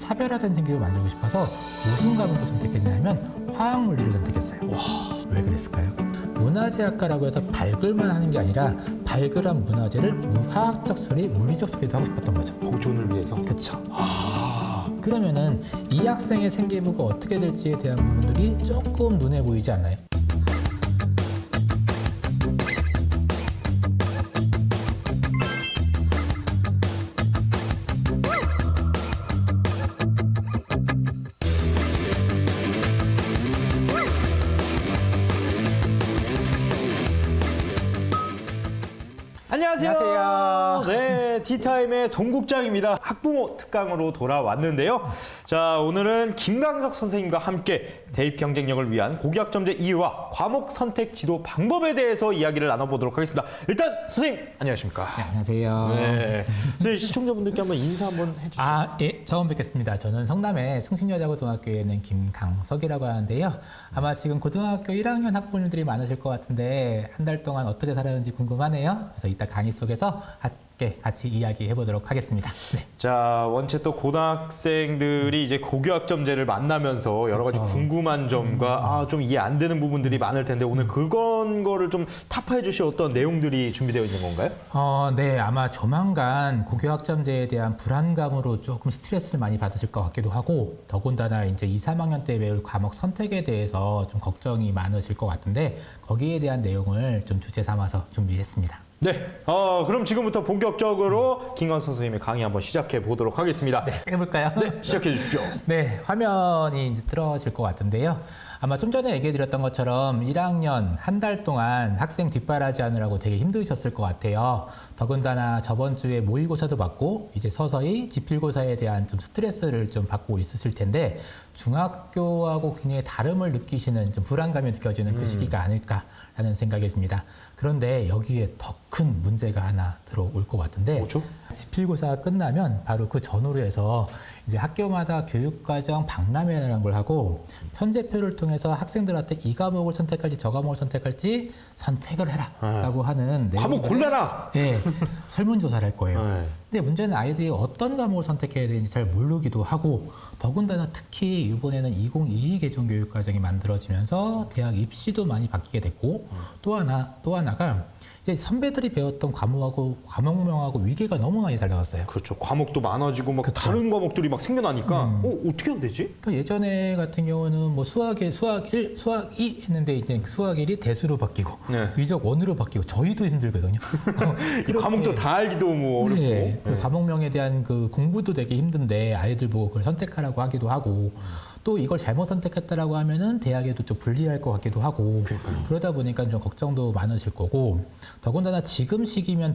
차별화된 생기를 만들고 싶어서 무슨 과목을 선택했냐면 화학물리를 선택했어요. 왜 그랬을까요? 문화재학과라고 해서 발굴만 하는 게 아니라 발굴한 문화재를 화학적 처리, 물리적 처리도 하고 싶었던 거죠. 보존을 위해서. 그렇죠. 그러면은 이 학생의 생계부가 어떻게 될지에 대한 부분들이 조금 눈에 보이지 않나요? 안녕하세요. 안녕하세요. 네, 티타임의 동국장입니다. 학부모 특강으로 돌아왔는데요. 자, 오늘은 김강석 선생님과 함께 대입 경쟁력을 위한 고교학점제 이해와 과목 선택 지도 방법에 대해서 이야기를 나눠보도록 하겠습니다. 일단 선생님 안녕하십니까? 네, 안녕하세요. 네, 저희 시청자분들께 한번 인사 한번 해주시죠. 예, 처음 뵙겠습니다. 저는 성남의 숭신여자고등학교에 있는 김강석이라고 하는데요. 아마 지금 고등학교 1학년 학부모님들이 많으실 것 같은데 한 달 동안 어떻게 살았는지 궁금하네요. 그래서 이따 강의 속에서 함께 같이 이야기해 보도록 하겠습니다. 네. 자, 원체 또 고등학생들이 이제 고교학점제를 만나면서 여러 가지 그렇죠. 궁금한 점과 좀 이해 안 되는 부분들이 많을 텐데 오늘 그건 거를 좀 타파해 주실 어떤 내용들이 준비되어 있는 건가요? 네, 아마 조만간 고교학점제에 대한 불안감으로 조금 스트레스를 많이 받으실 것 같기도 하고 더군다나 이제 2, 3학년 때 배울 과목 선택에 대해서 좀 걱정이 많으실 것 같은데 거기에 대한 내용을 좀 주제 삼아서 준비했습니다. 네, 그럼 지금부터 본격적으로 김강석 선생님의 강의 한번 시작해 보도록 하겠습니다. 네, 해볼까요? 네, 시작해 주십시오. 네, 화면이 이제 틀어질 것 같은데요. 아마 좀 전에 얘기해 드렸던 것처럼 1학년 한 달 동안 학생 뒷바라지 하느라고 되게 힘드셨을 것 같아요. 더군다나 저번 주에 모의고사도 받고 이제 서서히 지필고사에 대한 좀 스트레스를 좀 받고 있으실 텐데 중학교하고 굉장히 다름을 느끼시는 좀 불안감이 느껴지는 그 시기가 아닐까라는 생각이 듭니다. 그런데 여기에 더 큰 문제가 하나 들어올 것 같은데 뭐죠? 지필고사가 끝나면 바로 그 전후로 해서 이제 학교마다 교육과정 박람회라는 걸 하고 편제표를 통해서 학생들한테 이 과목을 선택할지 저 과목을 선택할지 선택을 해라라고 하는 과목 내용들을 골라라. 예, 설문조사를 할 거예요. 네. 근데 문제는 아이들이 어떤 과목을 선택해야 되는지 잘 모르기도 하고 더군다나 특히 이번에는 2022 개정교육과정이 만들어지면서 대학 입시도 많이 바뀌게 됐고 또 하나가 이제 선배들이 배웠던 과목명하고 위계가 너무 많이 달라졌어요. 그렇죠. 과목도 많아지고 막 그쵸. 다른 과목들이 막 생겨나니까 어떻게 해야 되지? 그러니까 예전에 같은 경우는 뭐 수학 1, 수학 2 했는데 이제 수학 1이 대수로 바뀌고 네. 위적 1으로 바뀌고 저희도 힘들거든요. 이 과목도 다 알기도 뭐 어렵고. 네, 그 네. 과목명에 대한 그 공부도 되게 힘든데 아이들 보고 그걸 선택하라고 하기도 하고 또 이걸 잘못 선택했다라고 하면은 대학에도 좀 불리할 것 같기도 하고 그러다 보니까 좀 걱정도 많으실 거고 더군다나 지금 시기가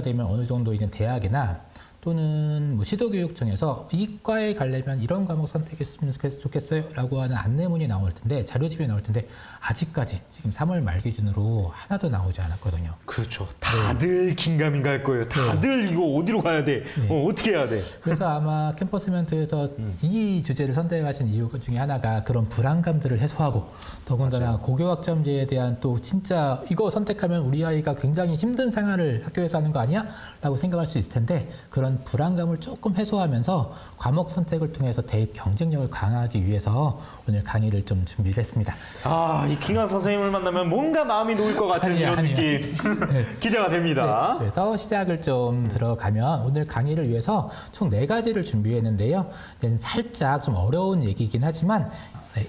되면 어느 정도 이제 대학이나 또는 뭐 시도교육청에서 이과에 가려면 이런 과목 선택했으면 좋겠어요 라고 하는 안내문이 나올 텐데 자료집이 나올 텐데 아직까지 지금 3월 말 기준으로 하나도 나오지 않았거든요. 그렇죠. 다들 긴가민가 할 거예요. 다들 이거 어디로 가야 돼? 어떻게 해야 돼? 그래서 아마 캠퍼스 멘토에서 이 주제를 선택하신 이유 중에 하나가 그런 불안감들을 해소하고 더군다나 맞아요. 고교학점제에 대한 또 진짜 이거 선택하면 우리 아이가 굉장히 힘든 생활을 학교에서 하는 거 아니야? 라고 생각할 수 있을 텐데 그런 불안감을 조금 해소하면서 과목 선택을 통해서 대입 경쟁력을 강화하기 위해서 오늘 강의를 좀 준비를 했습니다. 이 김강석 선생님을 만나면 뭔가 마음이 놓일 것 같은 이런 아니에요. 느낌 기대가 됩니다. 네, 그래서 시작을 좀 들어가면 오늘 강의를 위해서 총 4가지를 준비했는데요. 이제 살짝 좀 어려운 얘기이긴 하지만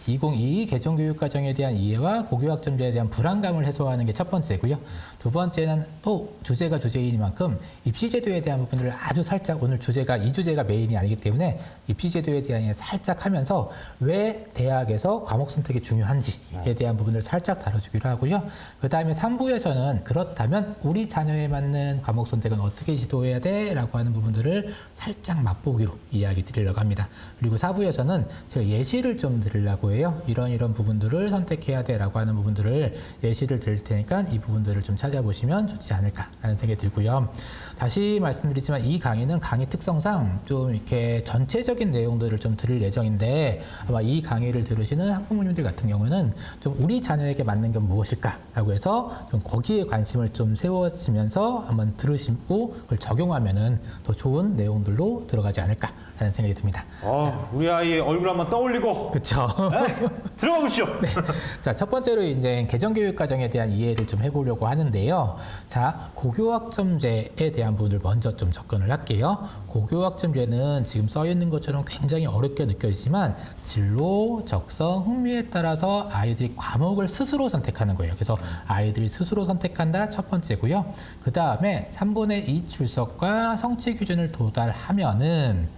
2022 개정교육과정에 대한 이해와 고교학점제에 대한 불안감을 해소하는 게 첫 번째고요. 두 번째는 또 주제가 주제이니만큼 입시제도에 대한 부분을 아주 살짝 오늘 이 주제가 메인이 아니기 때문에 입시제도에 대한 살짝 하면서 왜 대학에서 과목 선택이 중요한지에 대한 부분을 살짝 다뤄주기로 하고요. 그 다음에 3부에서는 그렇다면 우리 자녀에 맞는 과목 선택은 어떻게 지도해야 돼? 라고 하는 부분들을 살짝 맛보기로 이야기 드리려고 합니다. 그리고 4부에서는 제가 예시를 좀 드리려고 해요. 이런 부분들을 선택해야 돼 라고 하는 부분들을 예시를 드릴 테니까 이 부분들을 좀 찾아보시면 좋지 않을까라는 생각이 들고요. 다시 말씀드리지만 이 강의는 강의 특성상 좀 이렇게 전체적인 내용들을 좀 들을 예정인데 아마 이 강의를 들으시는 학부모님들 같은 경우는 좀 우리 자녀에게 맞는 건 무엇일까라고 해서 좀 거기에 관심을 좀 세워지면서 한번 들으시고 그걸 적용하면은 더 좋은 내용들로 들어가지 않을까 않을까라는 생각이 듭니다. 우리 아이의 얼굴 한번 떠올리고 그렇죠. 들어가 보시죠. 자, 첫 번째로 이제 개정교육 과정에 대한 이해를 좀 해보려고 하는데요. 자, 고교학점제에 대한 부분을 먼저 좀 접근을 할게요. 고교학점제는 지금 써 있는 것처럼 굉장히 어렵게 느껴지지만 진로, 적성, 흥미에 따라서 아이들이 과목을 스스로 선택하는 거예요. 그래서 아이들이 스스로 선택한다 첫 번째고요. 그 다음에 3분의 2 출석과 성취 기준을 도달하면은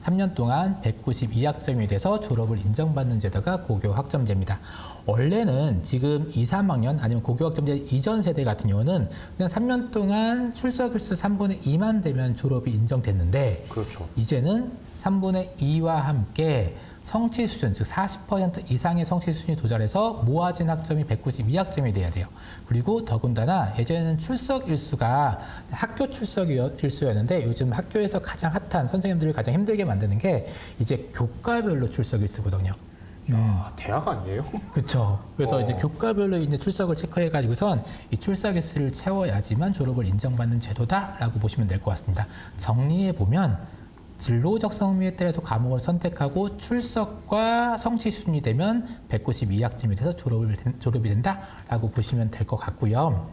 3년 동안 192학점이 돼서 졸업을 인정받는 제도가 고교학점제입니다. 원래는 지금 2, 3학년 아니면 고교학점제 이전 세대 같은 경우는 그냥 3년 동안 출석 일수 3분의 2만 되면 졸업이 인정됐는데 그렇죠. 이제는 3분의 2와 함께 성취 수준, 즉 40% 이상의 성취 수준이 도달해서 모아진 학점이 192학점이 돼야 돼요. 그리고 더군다나 예전에는 출석 일수가 학교 출석 일수였는데 요즘 학교에서 가장 핫한 선생님들을 가장 힘들게 만드는 게 이제 교과별로 출석 일수거든요. 대학 아니에요? 그렇죠. 그래서 이제 교과별로 이제 출석을 체크해 가지고선 이 출석 일수를 채워야지만 졸업을 인정받는 제도다라고 보시면 될 것 같습니다. 정리해 보면 진로적 성미에 따라서 과목을 선택하고 출석과 성취 수준이 되면 192학점이 돼서 졸업이 된다라고 보시면 될 것 같고요.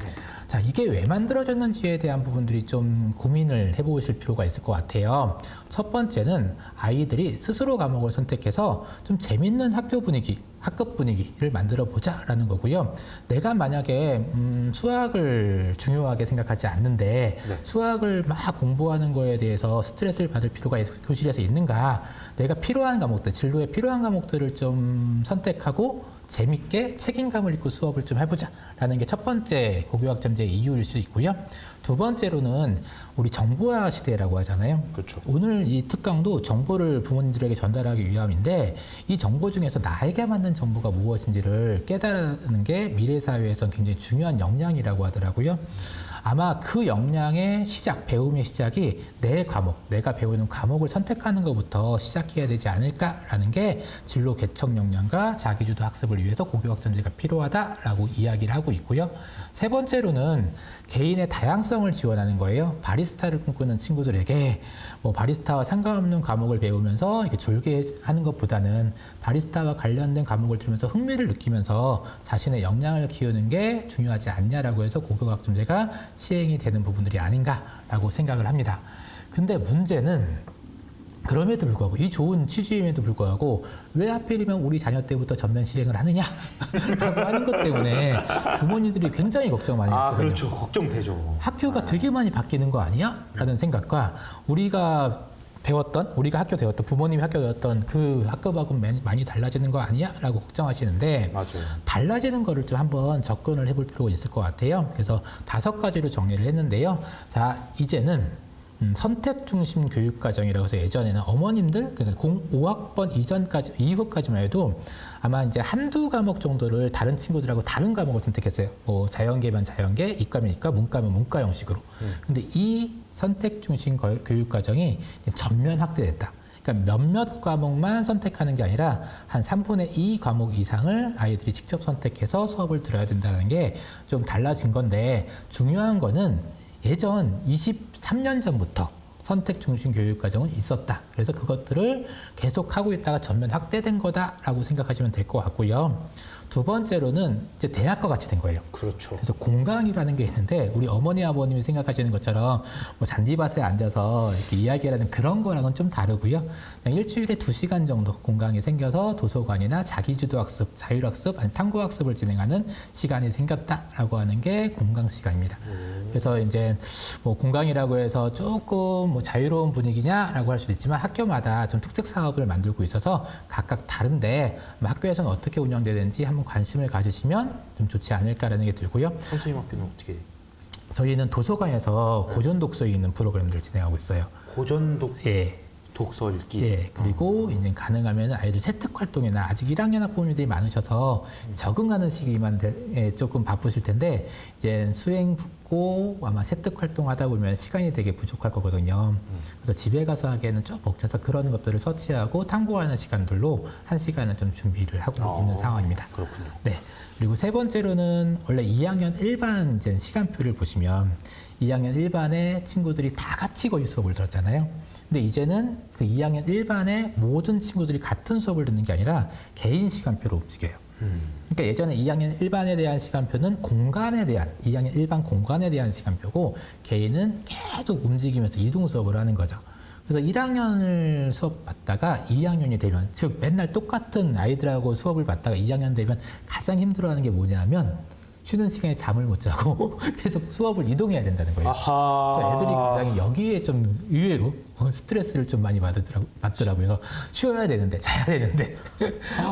자, 이게 왜 만들어졌는지에 대한 부분들이 좀 고민을 해보실 필요가 있을 것 같아요. 첫 번째는 아이들이 스스로 과목을 선택해서 좀 재밌는 학교 분위기, 학급 분위기를 만들어 보자라는 거고요. 내가 만약에 수학을 중요하게 생각하지 않는데 수학을 막 공부하는 거에 대해서 스트레스를 받을 필요가 교실에서 있는가? 내가 필요한 과목들, 진로에 필요한 과목들을 좀 선택하고 재밌게 책임감을 입고 수업을 좀 해보자라는 게 첫 번째 고교학점제의 이유일 수 있고요. 두 번째로는 우리 정보화 시대라고 하잖아요. 그렇죠. 오늘 이 특강도 정보를 부모님들에게 전달하기 위함인데 이 정보 중에서 나에게 맞는 정보가 무엇인지를 깨달는 게 미래 사회에선 굉장히 중요한 역량이라고 하더라고요. 아마 그 역량의 시작, 배움의 시작이 내 과목, 내가 배우는 과목을 선택하는 것부터 시작해야 되지 않을까라는 게 진로 개척 역량과 자기주도 학습을 위해서 고교학점제가 필요하다라고 이야기를 하고 있고요. 세 번째로는 개인의 다양성을 지원하는 거예요. 바리스타를 꿈꾸는 친구들에게 뭐 바리스타와 상관없는 과목을 배우면서 이렇게 졸개하는 것보다는 바리스타와 관련된 과목을 들으면서 흥미를 느끼면서 자신의 역량을 키우는 게 중요하지 않냐라고 해서 고교학점제가 시행이 되는 부분들이 아닌가라고 생각을 합니다. 근데 문제는 그럼에도 불구하고 이 좋은 취지임에도 불구하고 왜 하필이면 우리 자녀 때부터 전면 시행을 하느냐라고 하는 것 때문에 부모님들이 굉장히 걱정 많이 했거든요. 그렇죠. 걱정되죠. 학교가 되게 많이 바뀌는 거 아니야? 라는 생각과 우리가 학교 배웠던 부모님이 학교 배웠던 그 학급하고 많이 달라지는 거 아니야? 라고 걱정하시는데 맞아요. 달라지는 거를 좀 한번 접근을 해볼 필요가 있을 것 같아요. 그래서 5가지로 정리를 했는데요. 자, 이제는 선택 중심 교육 과정이라고 해서 예전에는 어머님들 그러니까 5학번 이후까지만 해도 아마 이제 한두 과목 정도를 다른 친구들하고 다른 과목을 선택했어요. 뭐 자연계면 자연계, 이과면 이과, 문과면 문과 형식으로. 근데 이 선택 중심 교육 과정이 전면 확대됐다. 그러니까 몇몇 과목만 선택하는 게 아니라 한 3분의 2 과목 이상을 아이들이 직접 선택해서 수업을 들어야 된다는 게 좀 달라진 건데 중요한 거는 예전 23년 전부터 선택 중심 교육 과정은 있었다. 그래서 그것들을 계속 하고 있다가 전면 확대된 거다라고 생각하시면 될 것 같고요. 두 번째로는 이제 대학과 같이 된 거예요. 그렇죠. 그래서 공강이라는 게 있는데 우리 어머니 아버님이 생각하시는 것처럼 뭐 잔디밭에 앉아서 이렇게 이야기하는 그런 거랑은 좀 다르고요. 그냥 일주일에 2시간 정도 공강이 생겨서 도서관이나 자기주도 학습, 자율학습, 아니 탐구학습을 진행하는 시간이 생겼다라고 하는 게 공강 시간입니다. 그래서 이제 뭐 공강이라고 해서 조금 뭐 자유로운 분위기냐라고 할 수도 있지만 학교마다 좀 특색 사업을 만들고 있어서 각각 다른데 학교에서는 어떻게 운영되는지 한번 관심을 가지시면 좀 좋지 않을까라는 게 들고요. 선생님 학교는 어떻게? 저희는 도서관에서 고전 독서 읽는 프로그램들을 진행하고 있어요. 고전 예. 독서 읽기. 예. 그리고 이제 가능하면 아이들 세특 활동이나 아직 1학년 학부모님들이 많으셔서 적응하는 시기만 조금 바쁘실 텐데 이제 수행 있고 아마 세특 활동하다 보면 시간이 되게 부족할 거거든요. 그래서 집에 가서 하기에는 좀 벅차서 그런 것들을 서치하고 탐구하는 시간들로 1시간은 좀 준비를 하고 있는 상황입니다. 그렇군요. 네. 그리고 세 번째로는 원래 2학년 1반 이제 시간표를 보시면 2학년 1반의 친구들이 다 같이 거의 수업을 들었잖아요. 근데 이제는 그 2학년 1반의 모든 친구들이 같은 수업을 듣는 게 아니라 개인 시간표로 움직여요. 그러니까 예전에 2학년 1반에 대한 시간표는 공간에 대한 2학년 1반 공간에 대한 시간표고 개인은 계속 움직이면서 이동 수업을 하는 거죠. 그래서 1학년을 수업 받다가 2학년이 되면 즉 맨날 똑같은 아이들하고 수업을 받다가 2학년 되면 가장 힘들어하는 게 뭐냐면 쉬는 시간에 잠을 못 자고 계속 수업을 이동해야 된다는 거예요. 아하. 그래서 애들이 굉장히 여기에 좀 의외로 스트레스를 좀 많이 받더라고요. 그래서 쉬어야 되는데 자야 되는데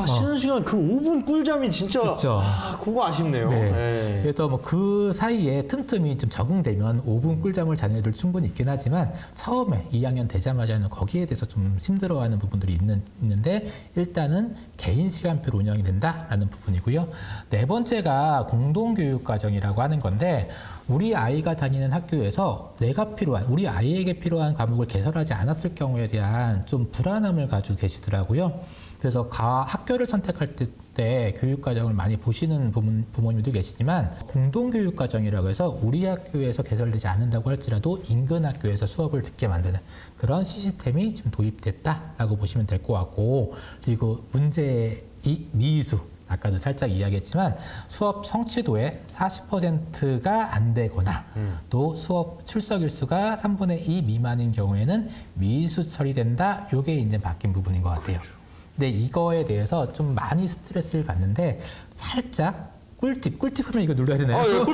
쉬는 시간 그 5분 꿀잠이 진짜 그쵸. 그거 아쉽네요. 네. 네. 그래서 뭐 그 사이에 틈틈이 좀 적응되면 5분 꿀잠을 자는 애들 충분히 있긴 하지만 처음에 2학년 되자마자는 거기에 대해서 좀 힘들어하는 부분들이 있는데 일단은 개인 시간표로 운영이 된다라는 부분이고요. 네 번째가 공동교육과정이라고 하는 건데 우리 아이가 다니는 학교에서 내가 필요한 우리 아이에게 필요한 과목을 개설하지 않았을 경우에 대한 좀 불안함을 가지고 계시더라고요. 그래서 학교를 선택할 때 교육과정을 많이 보시는 부모님도 계시지만 공동교육과정이라고 해서 우리 학교에서 개설되지 않는다고 할지라도 인근 학교에서 수업을 듣게 만드는 그런 시스템이 지금 도입됐다라고 보시면 될 것 같고 그리고 문제의 미수 아까도 살짝 이야기했지만 수업 성취도의 40%가 안 되거나 또 수업 출석 일수가 3분의 2 미만인 경우에는 미수 처리된다. 이게 이제 바뀐 부분인 것 같아요. 그렇죠. 근데 이거에 대해서 좀 많이 스트레스를 받는데 살짝 꿀팁 하면 이거 눌러야 되나요? 예,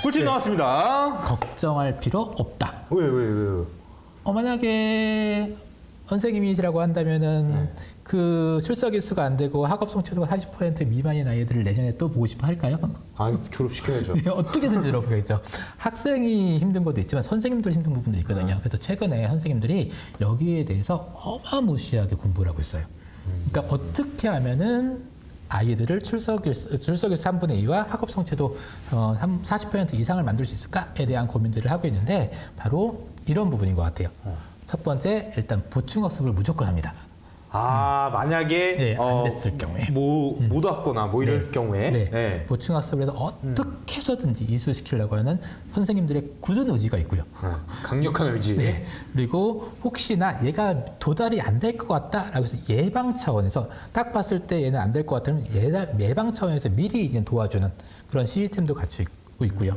꿀팁 네. 나왔습니다. 걱정할 필요 없다. 왜? 만약에 선생님이시라고 한다면은 그 출석 일수가 안 되고 학업 성취도가 40% 미만인 아이들을 내년에 또 보고 싶어 할까요? 졸업시켜야죠. 네, 어떻게든지 들어보겠죠. 학생이 힘든 것도 있지만 선생님도 힘든 부분도 있거든요. 그래서 최근에 선생님들이 여기에 대해서 어마무시하게 공부를 하고 있어요. 그러니까 어떻게 하면은 아이들을 출석 일수 3분의 2와 학업 성취도 40% 이상을 만들 수 있을까에 대한 고민들을 하고 있는데 바로 이런 부분인 것 같아요. 첫 번째, 일단 보충학습을 무조건 합니다. 만약에 네, 안 됐을 경우에. 못 왔거나 뭐 이럴 경우에 네. 보충학습을 해서 어떻게 해서든지 이수시키려고 하는 선생님들의 굳은 의지가 있고요. 강력한 의지. 네. 그리고 혹시나 얘가 도달이 안 될 것 같다라고 해서 예방 차원에서 딱 봤을 때 얘는 안 될 것 같으면 예방 차원에서 미리 이제 도와주는 그런 시스템도 갖추고 있고요.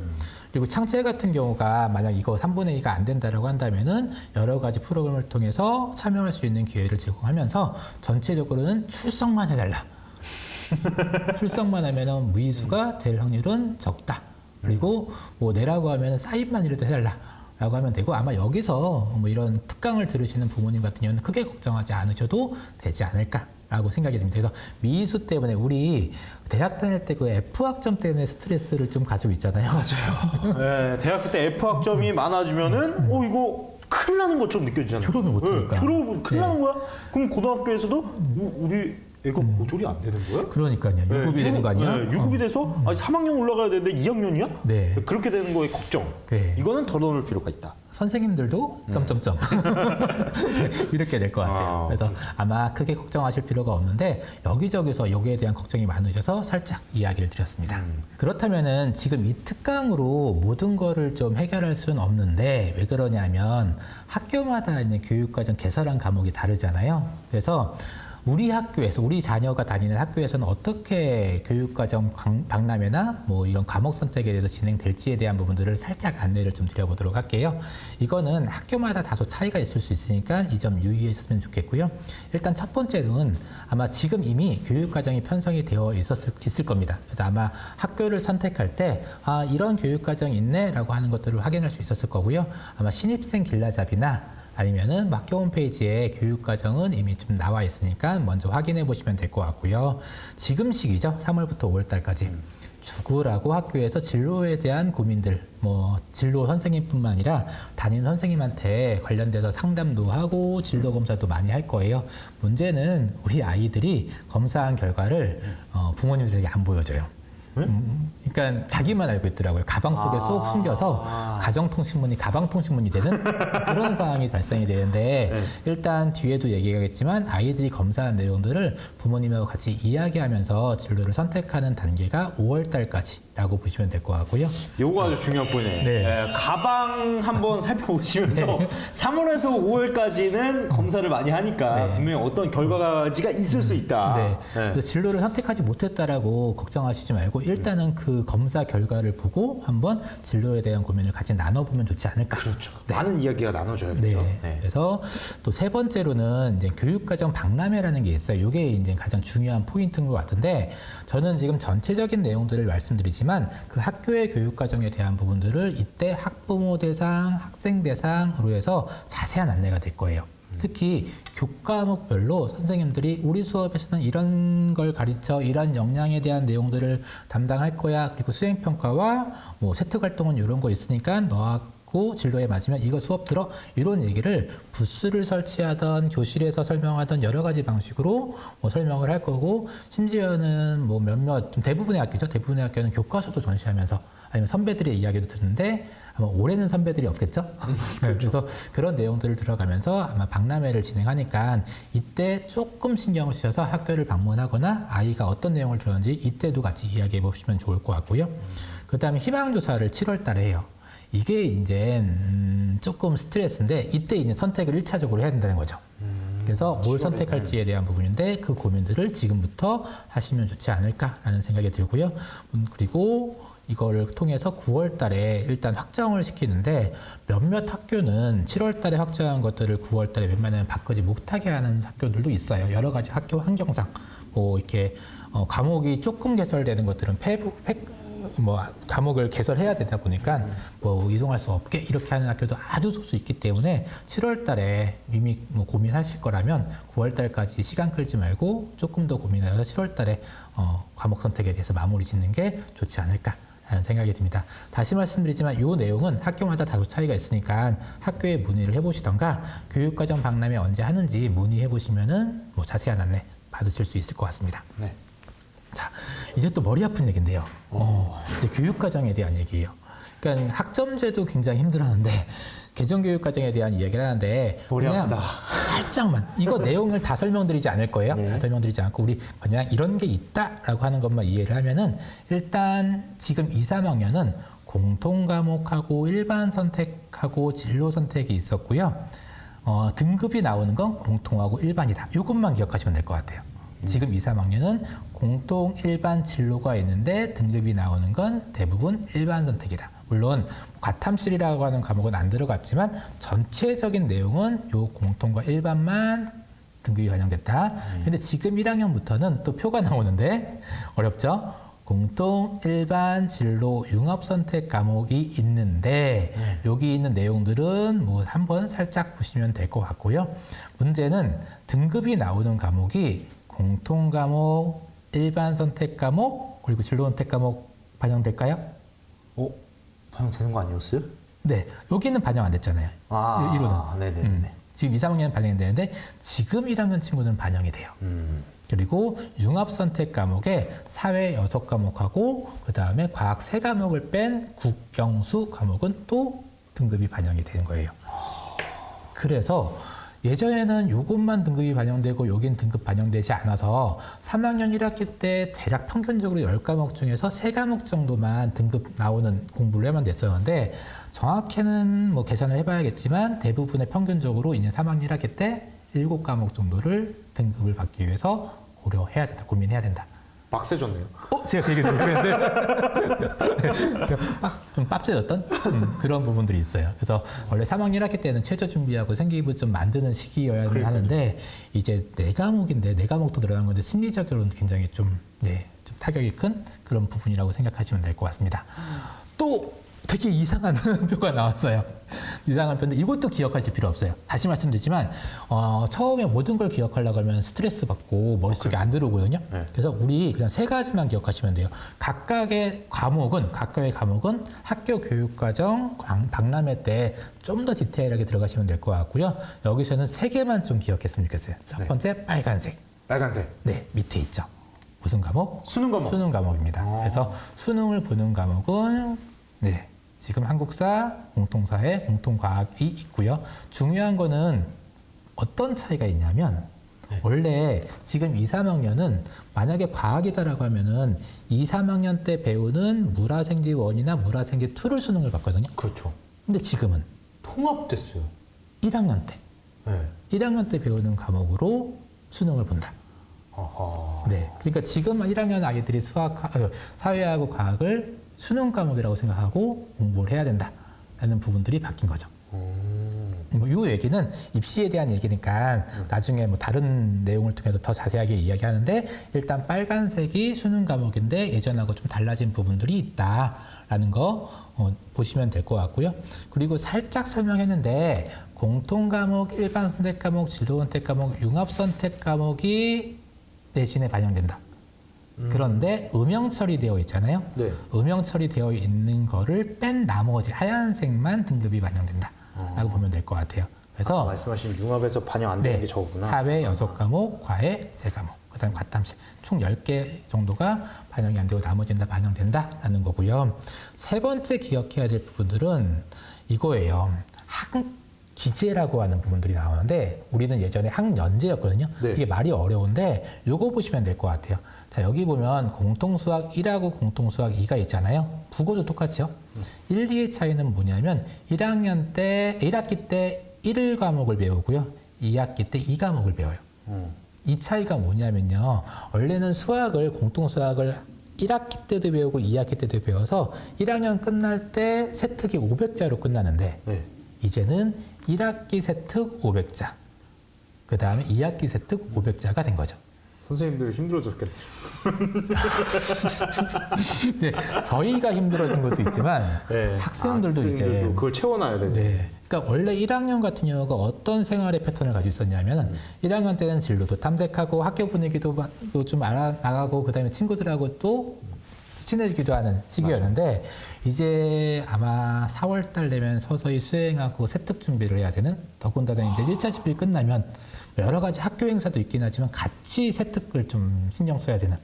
그리고 창체 같은 경우가 만약 이거 3분의 2가 안 된다라고 한다면은 여러 가지 프로그램을 통해서 참여할 수 있는 기회를 제공하면서 전체적으로는 출석만 해달라. 출석만 하면은 무이수가 될 확률은 적다. 그리고 뭐 내라고 하면 사인만이라도 해달라. 라고 하면 되고 아마 여기서 뭐 이런 특강을 들으시는 부모님 같은 경우는 크게 걱정하지 않으셔도 되지 않을까라고 생각이 듭니다. 그래서 미수 때문에 우리 대학 다닐 때 그 F학점 때문에 스트레스를 좀 가지고 있잖아요. 맞아요. 네, 대학교 때 F학점이 많아지면은 이거 큰일 나는 것처럼 느껴지잖아요. 졸업을 못 하니까. 졸업 큰일 네. 나는 거야? 그럼 고등학교에서도 우리 애가 고졸이 안 되는 거야? 그러니까요. 유급이 되는 거 아니야? 네, 유급이 돼서 3학년 올라가야 되는데 2학년이야? 네. 그렇게 되는 거에 걱정. 네. 이거는 덜어놓을 필요가 있다. 선생님들도 점점점 이렇게 될 것 같아요. 그래서 아마 크게 걱정하실 필요가 없는데 여기저기서 여기에 대한 걱정이 많으셔서 살짝 이야기를 드렸습니다. 그렇다면은 지금 이 특강으로 모든 거를 좀 해결할 수는 없는데 왜 그러냐면 학교마다 있는 교육과정 개설한 과목이 다르잖아요. 그래서 우리 학교에서 우리 자녀가 다니는 학교에서는 어떻게 교육과정 박람회나 뭐 이런 과목 선택에 대해서 진행될지에 대한 부분들을 살짝 안내를 좀 드려보도록 할게요. 이거는 학교마다 다소 차이가 있을 수 있으니까 이 점 유의했으면 좋겠고요. 일단 첫 번째는 아마 지금 이미 교육과정이 편성이 되어 있을 겁니다. 그래서 아마 학교를 선택할 때 이런 교육과정이 있네라고 하는 것들을 확인할 수 있었을 거고요. 아마 신입생 길라잡이나 아니면은 학교 홈페이지에 교육과정은 이미 좀 나와 있으니까 먼저 확인해 보시면 될 것 같고요. 지금 시기죠. 3월부터 5월달까지. 죽으라고 학교에서 진로에 대한 고민들, 뭐 진로 선생님뿐만 아니라 담임 선생님한테 관련돼서 상담도 하고 진로 검사도 많이 할 거예요. 문제는 우리 아이들이 검사한 결과를 부모님들에게 안 보여줘요. 그러니까 자기만 알고 있더라고요. 가방 속에 쏙 숨겨서 가정통신문이 가방통신문이 되는 그런 상황이 발생이 되는데 네. 일단 뒤에도 얘기하겠지만 아이들이 검사한 내용들을 부모님하고 같이 이야기하면서 진로를 선택하는 단계가 5월 달까지라고 보시면 될 것 같고요. 요거 아주 중요한 포인트네요. 네. 예, 가방 한번 살펴보시면서 3월에서 5월까지는 검사를 많이 하니까 네. 분명히 어떤 결과가 있을 수 있다. 네. 네. 그래서 진로를 선택하지 못했다라고 걱정하시지 말고 일단은 그 검사 결과를 보고 한번 진로에 대한 고민을 같이 나눠보면 좋지 않을까. 그렇죠. 네. 많은 이야기가 나눠져야겠죠. 네. 네. 그래서 또 세 번째로는 이제 교육과정 박람회라는 게 있어요. 이게 이제 가장 중요한 포인트인 것 같은데 저는 지금 전체적인 내용들을 말씀드리지만 그 학교의 교육과정에 대한 부분들을 이때 학부모 대상, 학생 대상으로 해서 자세한 안내가 될 거예요. 특히 교과목별로 선생님들이 우리 수업에서는 이런 걸 가르쳐 이런 역량에 대한 내용들을 담당할 거야. 그리고 수행평가와 뭐 세특활동은 이런 거 있으니까 너하고 진로에 맞으면 이거 수업 들어. 이런 얘기를 부스를 설치하던 교실에서 설명하던 여러 가지 방식으로 뭐 설명을 할 거고 심지어는 뭐 몇몇 좀 대부분의 학교죠. 대부분의 학교는 교과서도 전시하면서 아니면 선배들의 이야기도 듣는데 아마 올해는 선배들이 없겠죠. 그래서 그런 내용들을 들어가면서 아마 박람회를 진행하니까 이때 조금 신경을 쓰셔서 학교를 방문하거나 아이가 어떤 내용을 들었는지 이때도 같이 이야기해 보시면 좋을 것 같고요. 그 다음에 희망조사를 7월 달에 해요. 이게 이제 조금 스트레스인데 이때 이제 선택을 1차적으로 해야 된다는 거죠. 그래서 뭘 선택할지에 대한 부분인데 그 고민들을 지금부터 하시면 좋지 않을까라는 생각이 들고요. 그리고 이걸 통해서 9월 달에 일단 확정을 시키는데 몇몇 학교는 7월 달에 확정한 것들을 9월 달에 웬만하면 바꾸지 못하게 하는 학교들도 있어요. 여러 가지 학교 환경상 뭐 이렇게 과목이 조금 개설되는 것들은 과목을 개설해야 되다 보니까 뭐 이동할 수 없게 이렇게 하는 학교도 아주 소수 있기 때문에 7월 달에 이미 뭐 고민하실 거라면 9월 달까지 시간 끌지 말고 조금 더 고민해서 7월 달에 과목 선택에 대해서 마무리 짓는 게 좋지 않을까 라는 생각이 듭니다. 다시 말씀드리지만 이 내용은 학교마다 다소 차이가 있으니까 학교에 문의를 해보시던가 교육과정 박람회 언제 하는지 문의해 보시면은 뭐 자세한 안내 받으실 수 있을 것 같습니다. 네. 자, 이제 또 머리 아픈 얘기인데요. 이제 교육과정에 대한 얘기예요. 그러니까 학점제도 굉장히 힘들었는데 개정교육과정에 대한 이야기를 하는데 머리 그냥 아프다. 살짝만 이거 내용을 다 설명드리지 않을 거예요. 네. 다 설명드리지 않고 우리 그냥 이런 게 있다라고 하는 것만 이해를 하면은 일단 지금 2, 3학년은 공통 과목하고 일반 선택하고 진로 선택이 있었고요. 등급이 나오는 건 공통하고 일반이다. 이것만 기억하시면 될 것 같아요. 지금 2, 3학년은 공통 일반 진로가 있는데 등급이 나오는 건 대부분 일반 선택이다. 물론 과탐실이라고 하는 과목은 안 들어갔지만 전체적인 내용은 요 공통과 일반만 등급이 반영됐다. 근데 지금 1학년부터는 또 표가 나오는데 어렵죠? 공통, 일반, 진로, 융합 선택 과목이 있는데 여기 있는 내용들은 뭐 한번 살짝 보시면 될 것 같고요. 문제는 등급이 나오는 과목이 공통 과목, 일반 선택 과목, 그리고 진로 선택 과목 반영될까요? 반영되는 거 아니었어요? 네, 여기는 반영 안 됐잖아요. 이론은. 네네네. 지금 2, 3학년은 반영이 되는데 지금 1학년 친구들은 반영이 돼요. 그리고 융합 선택 과목에 사회 6과목하고 그 다음에 과학 3과목을 뺀 국영수 과목은 또 등급이 반영이 되는 거예요. 그래서 예전에는 요것만 등급이 반영되고 여긴 등급 반영되지 않아서 3학년 1학기 때 대략 평균적으로 10과목 중에서 3과목 정도만 등급 나오는 공부를 해만 됐었는데 정확히는 뭐 계산을 해봐야겠지만 대부분의 평균적으로 이제 3학년 1학기 때 7과목 정도를 등급을 받기 위해서 고려해야 된다, 고민해야 된다. 빡세졌네요. 제가 그 얘기 드리는데 제가 좀 빡세졌던 그런 부분들이 있어요. 그래서 원래 3학년 1학기 때는 최저 준비하고 생기부 좀 만드는 시기여야 하는데 이제 4과목인데 4과목도 들어간 건데 심리적으로는 굉장히 좀 타격이 큰 그런 부분이라고 생각하시면 될 것 같습니다. 또 되게 이상한 표가 나왔어요. 이상한 표인데 이것도 기억하실 필요 없어요. 다시 말씀드리지만 처음에 모든 걸 기억하려고 하면 스트레스 받고 머릿속에 안 들어오거든요. 네. 그래서 우리 그냥 3가지만 기억하시면 돼요. 각각의 과목은 학교 교육과정 박람회 때 좀 더 디테일하게 들어가시면 될 것 같고요. 여기서는 3개만 좀 기억했으면 좋겠어요. 첫 번째 빨간색. 빨간색. 네, 밑에 있죠. 무슨 과목? 수능 과목. 수능 과목입니다. 그래서 수능을 보는 과목은 네, 지금 한국사, 공통사회, 공통과학이 있고요. 중요한 거는 어떤 차이가 있냐면 원래 지금 2, 3학년은 만약에 과학이다라고 하면은 2, 3학년 때 배우는 물화생지 1이나 물화생지 2를 수능을 봤거든요. 그렇죠. 근데 지금은 통합됐어요. 1학년 때, 네. 1학년 때 배우는 과목으로 수능을 본다. 아하. 네. 그러니까 지금 1학년 아이들이 사회하고 과학을 수능 과목이라고 생각하고 공부를 해야 된다라는 부분들이 바뀐 거죠. 이 얘기는 입시에 대한 얘기니까 나중에 뭐 다른 내용을 통해서 더 자세하게 이야기하는데 일단 빨간색이 수능 과목인데 예전하고 좀 달라진 부분들이 있다라는 거 보시면 될 것 같고요. 그리고 살짝 설명했는데 공통 과목, 일반 선택 과목, 진로 선택 과목, 융합 선택 과목이 내신에 반영된다. 그런데 음영 처리되어 있잖아요. 네. 음영 처리되어 있는 거를 뺀 나머지 하얀색만 등급이 반영된다. 라고 보면 될 것 같아요. 그래서 말씀하신 융합에서 반영 안 되는 게 저거구나. 사회 6과목, 과외 3과목, 그다음 과탐식 총 10개 정도가 반영이 안 되고 나머지는 다 반영된다라는 거고요. 세 번째 기억해야 될 부분들은 이거예요. 학기제라고 하는 부분들이 나오는데 우리는 예전에 학년제였거든요. 네. 이게 말이 어려운데 요거 보시면 될 것 같아요. 자, 여기 보면 공통수학 1하고 공통수학 2가 있잖아요. 국어도 똑같죠. 1, 2의 차이는 뭐냐면 1학년 때 1학기 때 1과목을 배우고요. 2학기 때 2과목을 배워요. 이 차이가 뭐냐면요. 원래는 공통수학을 1학기 때도 배우고 2학기 때도 배워서 1학년 끝날 때 세특이 500자로 끝나는데 네. 이제는 1학기 세특 500자, 그 다음에 2학기 세특 500자가 된 거죠. 선생님들 힘들어졌겠네요. 네, 저희가 힘들어진 것도 있지만 네. 학생들도 이제 그걸 채워놔야 되네. 네. 그러니까 원래 1학년 같은 경우가 어떤 생활의 패턴을 가지고 있었냐면 1학년 때는 진로도 탐색하고 학교 분위기도 좀 알아나가고 그다음에 친구들하고 또 친해지기도 하는 시기였는데 이제 아마 4월 달 되면 서서히 수행하고 세특 준비를 해야 되는 더군다나 이제 1차 집필 끝나면 여러 가지 학교 행사도 있긴 하지만 같이 세특을 좀 신경 써야 되는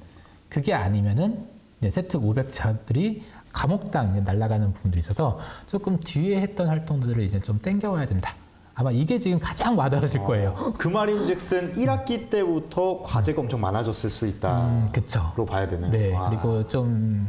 그게 아니면은 이제 세특 500자들이 과목당 이제 날아가는 부분들이 있어서 조금 뒤에 했던 활동들을 이제 좀 땡겨와야 된다. 아마 이게 지금 가장 와닿으실 거예요. 그 말인즉슨 1학기 때부터 과제가 엄청 많아졌을 수 있다로 그쵸. 봐야 되네. 네, 와. 그리고 좀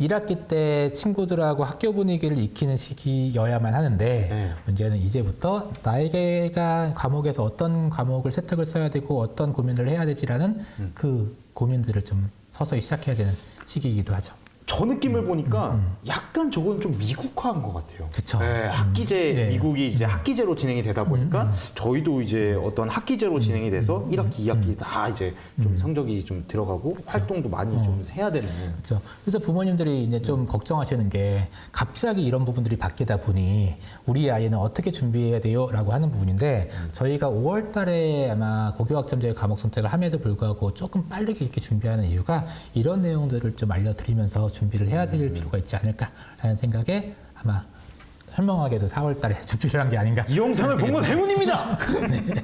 1학기 때 친구들하고 학교 분위기를 익히는 시기여야만 하는데 네. 문제는 이제부터 나에게가 과목에서 어떤 과목을 세특을 써야 되고 어떤 고민을 해야 되지라는 그 고민들을 좀 서서히 시작해야 되는 시기이기도 하죠. 저 느낌을 보니까 약간 저건 좀 미국화한 것 같아요. 그쵸. 네, 학기제 네. 미국이 이제 학기제로 진행이 되다 보니까 저희도 이제 어떤 학기제로 진행이 돼서 1학기, 2학기 다 이제 좀 성적이 좀 들어가고 활동도 많이 좀 해야 되는. 그렇죠. 그래서 부모님들이 이제 좀 걱정하시는 게 갑자기 이런 부분들이 바뀌다 보니 우리 아이는 어떻게 준비해야 돼요?라고 하는 부분인데 저희가 5월달에 아마 고교학점제 과목 선택을 함에도 불구하고 조금 빠르게 이렇게 준비하는 이유가 이런 내용들을 좀 알려드리면서 준비를 해야 될 필요가 있지 않을까라는 생각에 아마 현명하게도 4월달에 준비를 한 게 아닌가. 이 영상을 본 건 행운입니다. 네.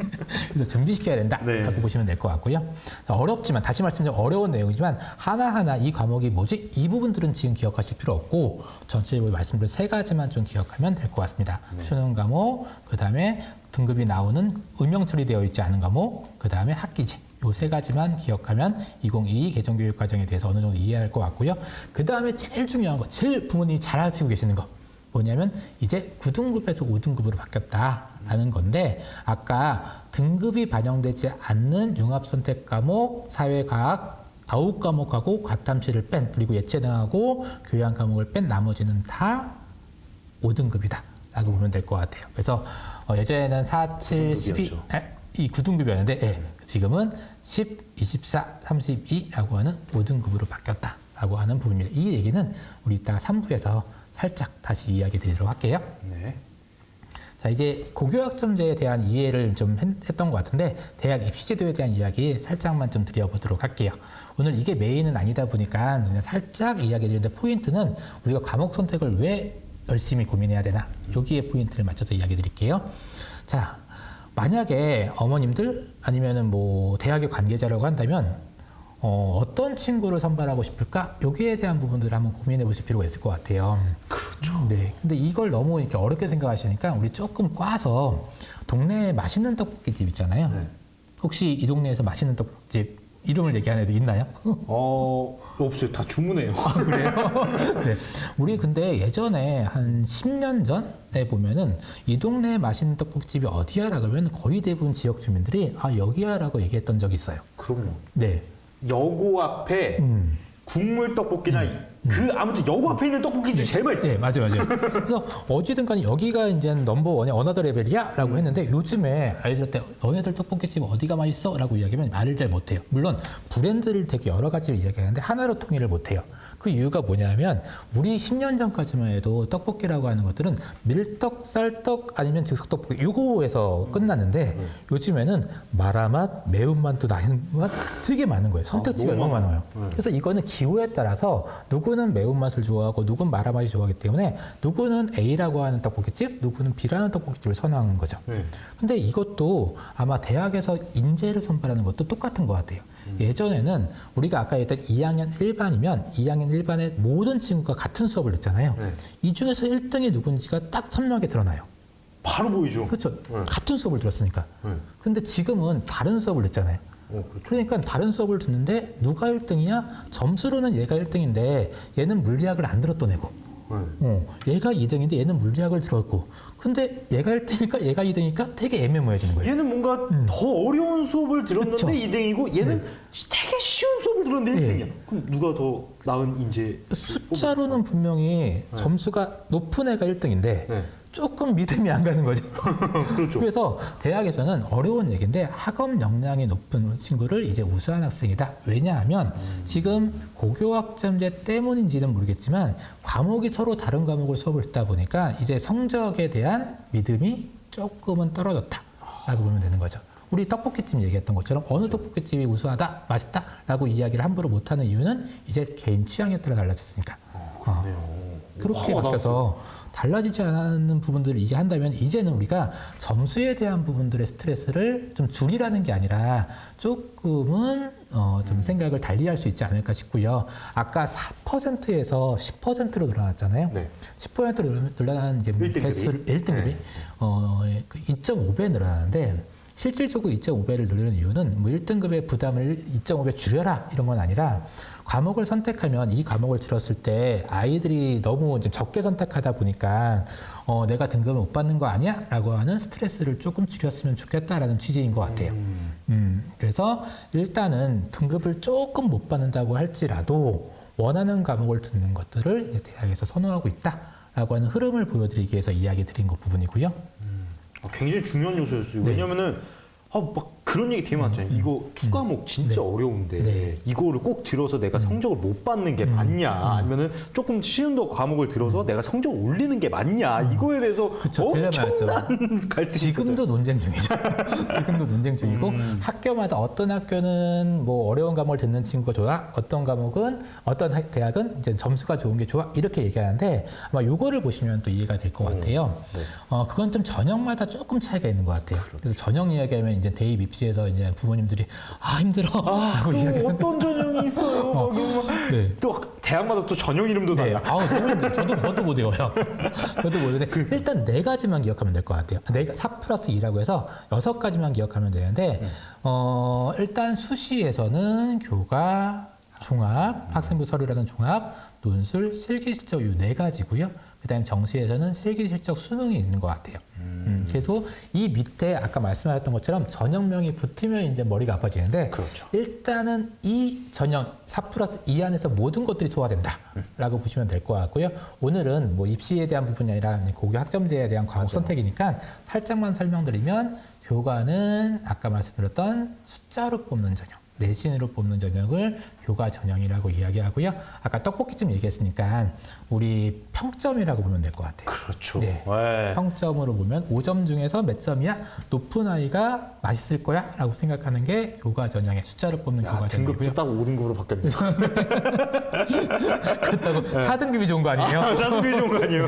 그래서 준비시켜야 된다라고 네. 보시면 될 것 같고요. 어렵지만 다시 말씀드리면 어려운 내용이지만 하나하나 이 과목이 뭐지? 이 부분들은 지금 기억하실 필요 없고 전체적으로 말씀드린 세 가지만 좀 기억하면 될 것 같습니다. 수능 과목, 그다음에 등급이 나오는 음영 처리되어 있지 않은 과목, 그다음에 학기제. 요 세 가지만 기억하면 2022 개정교육 과정에 대해서 어느 정도 이해할 것 같고요. 그다음에 제일 중요한 거, 제일 부모님이 잘 알고 계시는 거 뭐냐면 이제 9등급에서 5등급으로 바뀌었다라는 건데 아까 등급이 반영되지 않는 융합선택 과목, 사회과학 9과목하고 과탐시를 뺀 그리고 예체능하고 교양 과목을 뺀 나머지는 다 5등급이다 라고 보면 될 것 같아요. 그래서 예전에는 4, 7, 12 이 9등급이었는데 예, 지금은 10, 24, 32라고 하는 5등급으로 바뀌었다라고 하는 부분입니다. 이 얘기는 우리 이따가 3부에서 살짝 다시 이야기 드리도록 할게요. 네. 자, 이제 고교학점제에 대한 이해를 좀 했던 것 같은데 대학 입시제도에 대한 이야기 살짝만 좀 드려보도록 할게요. 오늘 이게 메인은 아니다 보니까 그냥 살짝 이야기 드리는데 포인트는 우리가 과목 선택을 왜 열심히 고민해야 되나 여기에 포인트를 맞춰서 이야기 드릴게요. 자, 만약에 어머님들 아니면은 뭐 대학의 관계자라고 한다면 어떤 친구를 선발하고 싶을까? 여기에 대한 부분들을 한번 고민해 보실 필요가 있을 것 같아요. 그렇죠. 네. 근데 이걸 너무 이렇게 어렵게 생각하시니까 우리 조금 꽈서 동네에 맛있는 떡볶이집 있잖아요. 네. 혹시 이 동네에서 맛있는 떡볶이집 이름을 얘기하는 애도 있나요? 없어요. 다 주문해요. 그래요? 네. 우리 근데 예전에 한 10년 전에 보면은 이 동네에 맛있는 떡볶이집이 어디야라고 하면 거의 대부분 지역 주민들이 아, 여기야라고 얘기했던 적이 있어요. 그럼요. 네. 여고 앞에 국물 떡볶이나 아무튼 여고 앞에 있는 떡볶이집이 제일 맛있어요. 네, 맞아요. 그래서 어찌든 간에 여기가 이제 넘버원의 어나더 레벨이야? 라고 했는데 요즘에 아이들한테 너네들 떡볶이집 어디가 맛있어? 라고 이야기하면 말을 잘 못해요. 물론 브랜드를 되게 여러 가지를 이야기하는데 하나로 통일을 못해요. 그 이유가 뭐냐면 우리 10년 전까지만 해도 떡볶이라고 하는 것들은 밀떡, 쌀떡 아니면 즉석떡볶이 요거에서 끝났는데 요즘에는 마라맛, 매운맛도 나는 맛 되게 많은 거예요. 선택지가 너무 너무 많아요. 많아요. 그래서 이거는 기호에 따라서 누구는 매운맛을 좋아하고 누구는 마라맛이 좋아하기 때문에 누구는 A라고 하는 떡볶이집, 누구는 B라는 떡볶이집을 선호하는 거죠. 네. 근데 이것도 아마 대학에서 인재를 선발하는 것도 똑같은 것 같아요. 예전에는 우리가 아까 얘기했던 2학년 1반이면 2학년 1반의 모든 친구가 같은 수업을 듣잖아요. 네. 이 중에서 1등이 누군지가 딱 선명하게 드러나요. 바로 보이죠. 그렇죠. 네. 같은 수업을 들었으니까. 네. 근데 지금은 다른 수업을 듣잖아요. 그렇죠. 그러니까 다른 수업을 듣는데 누가 1등이야? 점수로는 얘가 1등인데 얘는 물리학을 안 들었던 애고 네. 얘가 2등인데 얘는 물리학을 들었고 근데 얘가 1등이니까 얘가 2등이니까 되게 애매모호해지는 거예요. 얘는 뭔가 더 어려운 수업을 들었는데 그쵸. 2등이고 얘는 되게 쉬운 수업을 들었는데 네. 1등이야. 그럼 누가 더 나은 인재? 숫자로는 분명히 점수가 높은 애가 1등인데 네. 조금 믿음이 안 가는 거죠. 그렇죠. 그래서 대학에서는 어려운 얘기인데 학업 역량이 높은 친구를 이제 우수한 학생이다. 왜냐하면 지금 고교학점제 때문인지는 모르겠지만 과목이 서로 다른 과목을 수업을 듣다 보니까 이제 성적에 대한 믿음이 조금은 떨어졌다라고 보면 되는 거죠. 우리 떡볶이집 얘기했던 것처럼 어느 떡볶이집이 우수하다, 맛있다라고 이야기를 함부로 못하는 이유는 이제 개인 취향에 따라 달라졌으니까. 그렇게 화가 바뀌어서 달라지지 않는 부분들을 얘기한다면 이제는 우리가 점수에 대한 부분들의 스트레스를 좀 줄이라는 게 아니라 조금은 좀 생각을 달리할 수 있지 않을까 싶고요. 아까 4%에서 10%로 늘어났잖아요. 네. 10%로 늘어나는 이제 1등급이? 배수를 1등급이 네. 2.5배 늘어나는데 실질적으로 2.5배를 늘리는 이유는 뭐 1등급의 부담을 2.5배 줄여라 이런 건 아니라 과목을 선택하면 이 과목을 들었을 때 아이들이 너무 이제 적게 선택하다 보니까 내가 등급을 못 받는 거 아니야? 라고 하는 스트레스를 조금 줄였으면 좋겠다라는 취지인 것 같아요. 그래서 일단은 등급을 조금 못 받는다고 할지라도 원하는 과목을 듣는 것들을 이제 대학에서 선호하고 있다라고 하는 흐름을 보여드리기 위해서 이야기 드린 것 부분이고요. 굉장히 중요한 요소였어요. 네. 왜냐면은 막 그런 얘기 되게 많잖아요. 이거 투 과목 진짜 어려운데 네. 이거를 꼭 들어서 내가 성적을 못 받는 게 맞냐? 아니면은 조금 쉬운 더 과목을 들어서 내가 성적을 올리는 게 맞냐? 이거에 대해서 그쵸, 엄청난 갈등이 지금도 논쟁 중이죠. 지금도 논쟁 중이고 학교마다 어떤 학교는 뭐 어려운 과목을 듣는 친구가 좋아, 어떤 과목은 어떤 대학은 이제 점수가 좋은 게 좋아 이렇게 얘기하는데 아마 요거를 보시면 또 이해가 될 것 같아요. 네. 그건 좀 전형마다 조금 차이가 있는 것 같아요. 그래서 전형 이야기하면 이제 대입 입시에서 이제 부모님들이 아 힘들어 라고 또 이야기하는. 어떤 전형이 있어요? 네. 또 대학마다 또 전형 이름도 네. 달라. 아우, 저도 못 외워요. 저도 못 외우는데 일단 네 가지만 기억하면 될 것 같아요. 4+2라고 해서 6가지만 기억하면 되는데 일단 수시에서는 교과, 종합, 학생부 서류라는 종합, 논술, 실기실적 이 네 가지고요. 그다음에 정시에서는 실기실적 수능이 있는 것 같아요. 그래서 이 밑에 아까 말씀하셨던 것처럼 전형명이 붙으면 이제 머리가 아파지는데 그렇죠. 일단은 이 전형 4+2 안에서 모든 것들이 소화된다라고 보시면 될 것 같고요. 오늘은 뭐 입시에 대한 부분이 아니라 고교 학점제에 대한 과목 선택이니까 살짝만 설명드리면 교과는 아까 말씀드렸던 숫자로 뽑는 전형. 내신으로 뽑는 전형을 교과 전형이라고 이야기하고요. 아까 떡볶이집 얘기했으니까 우리 평점이라고 보면 될 것 같아요. 그렇죠. 네. 네. 평점으로 보면 5점 중에서 몇 점이야? 높은 아이가 맛있을 거야? 라고 생각하는 게 교과 전형의 숫자로 뽑는 교과 전형이고요. 등급도 딱 5등급으로 바뀌었네. 그렇다고 4등급이 좋은 거 아니에요? 4등급이 좋은 거 아니에요?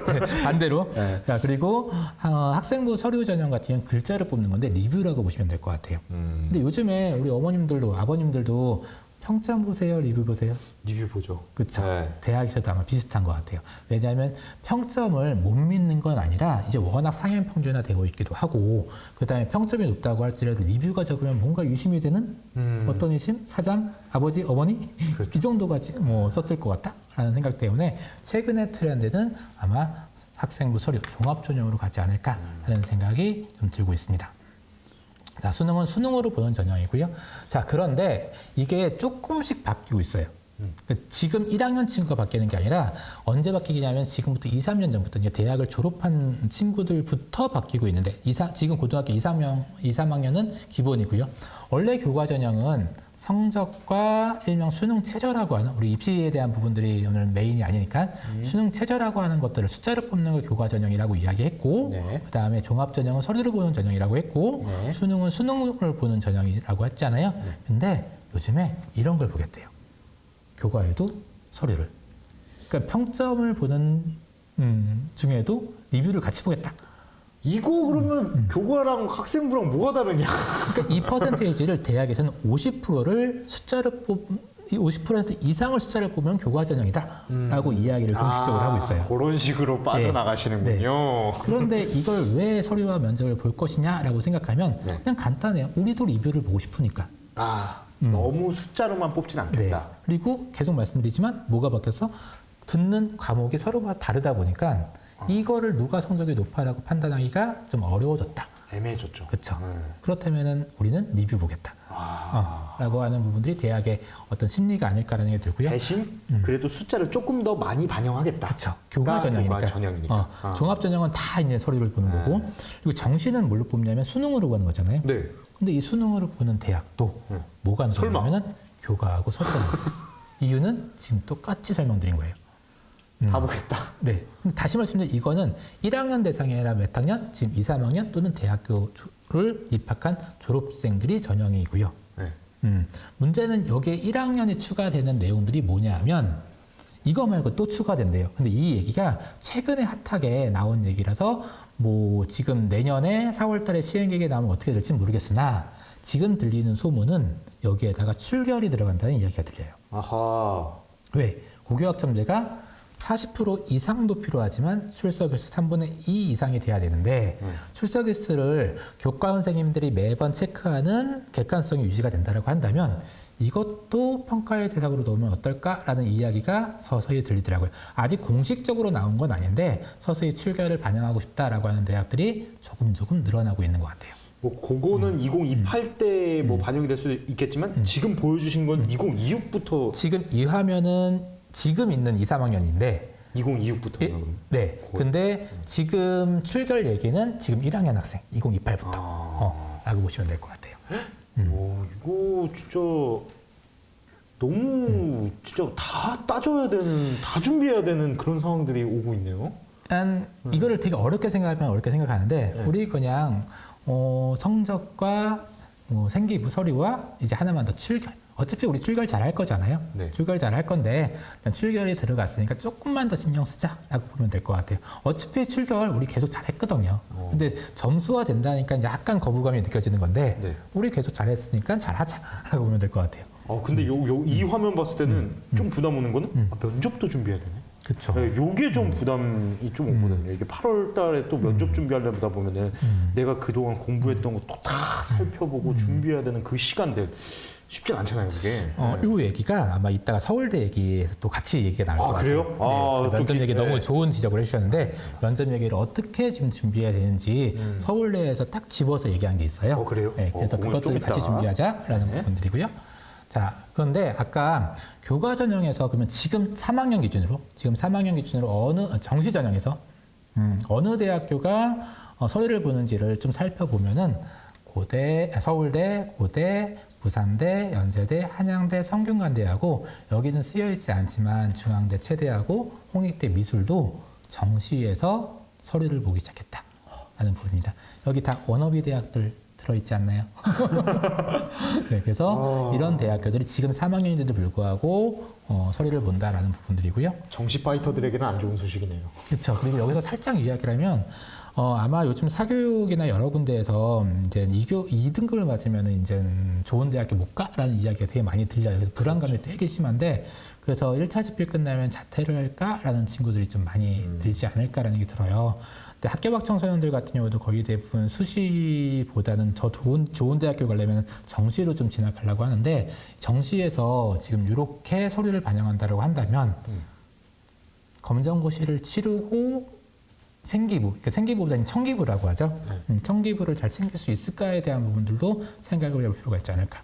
네, 반대로. 네. 자, 그리고 학생부 서류 전형 같은 경우는 글자를 뽑는 건데 리뷰라고 보시면 될 것 같아요. 근데 요즘에 우리 어머님들도 아버님들도 평점 보세요, 리뷰 보세요. 리뷰 보죠. 그렇죠. 네. 대학에서도 아마 비슷한 것 같아요. 왜냐하면 평점을 못 믿는 건 아니라 이제 워낙 상향 평준화되고 있기도 하고 그다음에 평점이 높다고 할지라도 리뷰가 적으면 뭔가 유심히 되는 어떤 유심? 사장, 아버지, 어머니 그렇죠. 이 정도까지 뭐 썼을 것 같다라는 생각 때문에 최근의 트렌드는 아마 학생부 서류 종합 전형으로 가지 않을까 하는 생각이 좀 들고 있습니다. 자, 수능은 수능으로 보는 전형이고요. 자, 그런데 이게 조금씩 바뀌고 있어요. 지금 1학년 친구가 바뀌는 게 아니라 언제 바뀌냐면 지금부터 2, 3년 전부터 이제 대학을 졸업한 친구들부터 바뀌고 있는데 지금 고등학교 2, 3학년은 기본이고요. 원래 교과 전형은 성적과 일명 수능 최저라고 하는 우리 입시에 대한 부분들이 오늘 메인이 아니니까 수능 최저라고 하는 것들을 숫자를 뽑는 걸 교과 전형이라고 이야기했고 네. 그다음에 종합 전형은 서류를 보는 전형이라고 했고 네. 수능은 수능을 보는 전형이라고 했잖아요. 근데 요즘에 이런 걸 보겠대요. 교과에도 서류를. 그러니까 평점을 보는 중에도 리뷰를 같이 보겠다. 이거 그러면 교과랑 학생부랑 뭐가 다르냐? 그러니까 이 퍼센테이지를 대학에서는 50%를 숫자를 50% 이상을 숫자를 보면 교과 전형이다라고 이야기를 공식적으로 하고 있어요. 그런 식으로 빠져나가시는군요. 그런데 이걸 왜 서류와 면접을 볼 것이냐라고 생각하면 네. 그냥 간단해요. 우리도 리뷰를 보고 싶으니까. 너무 숫자로만 뽑진 네. 않겠다. 그리고 계속 말씀드리지만 뭐가 바뀌었어? 듣는 과목이 서로가 다르다 보니까 이거를 누가 성적이 높아라고 판단하기가 좀 어려워졌다. 애매해졌죠. 그렇죠. 그렇다면은 우리는 리뷰 보겠다. 라고 하는 부분들이 대학의 어떤 심리가 아닐까라는 생각이 들고요. 대신 그래도 숫자를 조금 더 많이 반영하겠다. 그렇죠. 교과 전형이니까. 교과 전형이니까. 종합 전형은 다 이제 서류를 보는 거고 그리고 정시는 뭘로 뽑냐면 수능으로 보는 거잖아요. 네. 근데 이 수능으로 보는 대학도 뭐가 설마. 나오냐면은 교과하고 서류가 나왔어요. 이유는 지금 똑같이 설명드린 거예요. 다 보겠다. 네. 근데 다시 말씀드리면 이거는 1학년 대상이 아니라 몇 학년? 지금 2, 3학년 또는 대학교를 입학한 졸업생들이 전형이고요. 네. 문제는 여기에 1학년이 추가되는 내용들이 뭐냐면 이거 말고 또 추가된대요. 근데 이 얘기가 최근에 핫하게 나온 얘기라서 뭐 지금 내년에 4월 달에 시행계획이 나오면 어떻게 될지 모르겠으나 지금 들리는 소문은 여기에다가 출결이 들어간다는 이야기가 들려요. 아하. 왜? 고교학점제가 40% 이상도 필요하지만 출석일수 3분의 2 이상이 돼야 되는데 출석일수를 교과 선생님들이 매번 체크하는 객관성이 유지가 된다고 한다면 이것도 평가의 대상으로 넣으면 어떨까라는 이야기가 서서히 들리더라고요. 아직 공식적으로 나온 건 아닌데 서서히 출결을 반영하고 싶다라고 하는 대학들이 조금 늘어나고 있는 것 같아요. 뭐 그거는 2028 때 뭐 반영이 될 수도 있겠지만 지금 보여주신 건 2026부터 지금 이 화면은 지금 있는 2, 3학년인데 2026부터 네. 근데 지금 출결 얘기는 지금 1학년 학생 2028부터 라고 보시면 될 것 같아요. 오, 이거 진짜 너무 진짜 다 따져야 되는, 다 준비해야 되는 그런 상황들이 오고 있네요. 일단 이거를 되게 어렵게 생각하면 어렵게 생각하는데 우리 그냥 성적과 생기부 서류와 이제 하나만 더 출결. 어차피 우리 출결 잘 할 거잖아요. 네. 출결 잘 할 건데 일단 출결이 들어갔으니까 조금만 더 신경 쓰자라고 보면 될 것 같아요. 어차피 출결 우리 계속 잘 했거든요. 근데 점수화 된다니까 약간 거부감이 느껴지는 건데 네. 우리 계속 잘했으니까 잘하자라고 보면 될 것 같아요. 근데 이 화면 봤을 때는 좀 부담 오는 거는 면접도 준비해야 되네. 그렇죠. 네, 요게 좀 부담이 좀 오거든요. 이게 8월 달에 또 면접 준비하려다 보면은 내가 그동안 공부했던 거 또 다 살펴보고 준비해야 되는 그 시간들 쉽지 않잖아요, 그게. 이 얘기가 아마 이따가 서울대 얘기에서 또 같이 얘기가 나올 것 그래요? 같아요. 네, 면접 얘기 네. 너무 좋은 지적을 해주셨는데 면접 얘기를 어떻게 지금 준비해야 되는지 서울대에서 딱 집어서 얘기한 게 있어요. 그래요? 네, 그래서 그건 좀 그것들을 이따. 같이 준비하자라는 네. 부분들이고요. 자, 그런데 아까 교과 전형에서 그러면 지금 3학년 기준으로 정시 전형에서 어느 대학교가 서류를 보는지를 좀 살펴보면은 서울대, 고대, 부산대, 연세대, 한양대, 성균관대하고 여기는 쓰여있지 않지만 중앙대, 체대하고 홍익대, 미술도 정시에서 서류를 보기 시작했다라는 부분입니다. 여기 다 워너비 대학들 들어있지 않나요? 네, 그래서 이런 대학교들이 지금 3학년인데도 불구하고 서류를 본다라는 부분들이고요. 정시 파이터들에게는 안 좋은 소식이네요. 그렇죠. 그리고 여기서 살짝 이야기를 하면 아마 요즘 사교육이나 여러 군데에서 이제 2등급을 맞으면 이제 좋은 대학교 못 가라는 이야기가 되게 많이 들려요. 그래서 불안감이 되게 심한데 그래서 1차 집필 끝나면 자퇴를 할까라는 친구들이 좀 많이 들지 않을까라는 게 들어요. 근데 학교 밖 청소년들 같은 경우도 거의 대부분 수시보다는 더 좋은 대학교 가려면 정시로 좀 진학하려고 하는데 정시에서 지금 이렇게 서류를 반영한다고 한다면 검정고시를 치르고 생기부, 그러니까 생기부보다는 청기부라고 하죠. 청기부를 잘 챙길 수 있을까에 대한 부분들도 생각을 해볼 필요가 있지 않을까.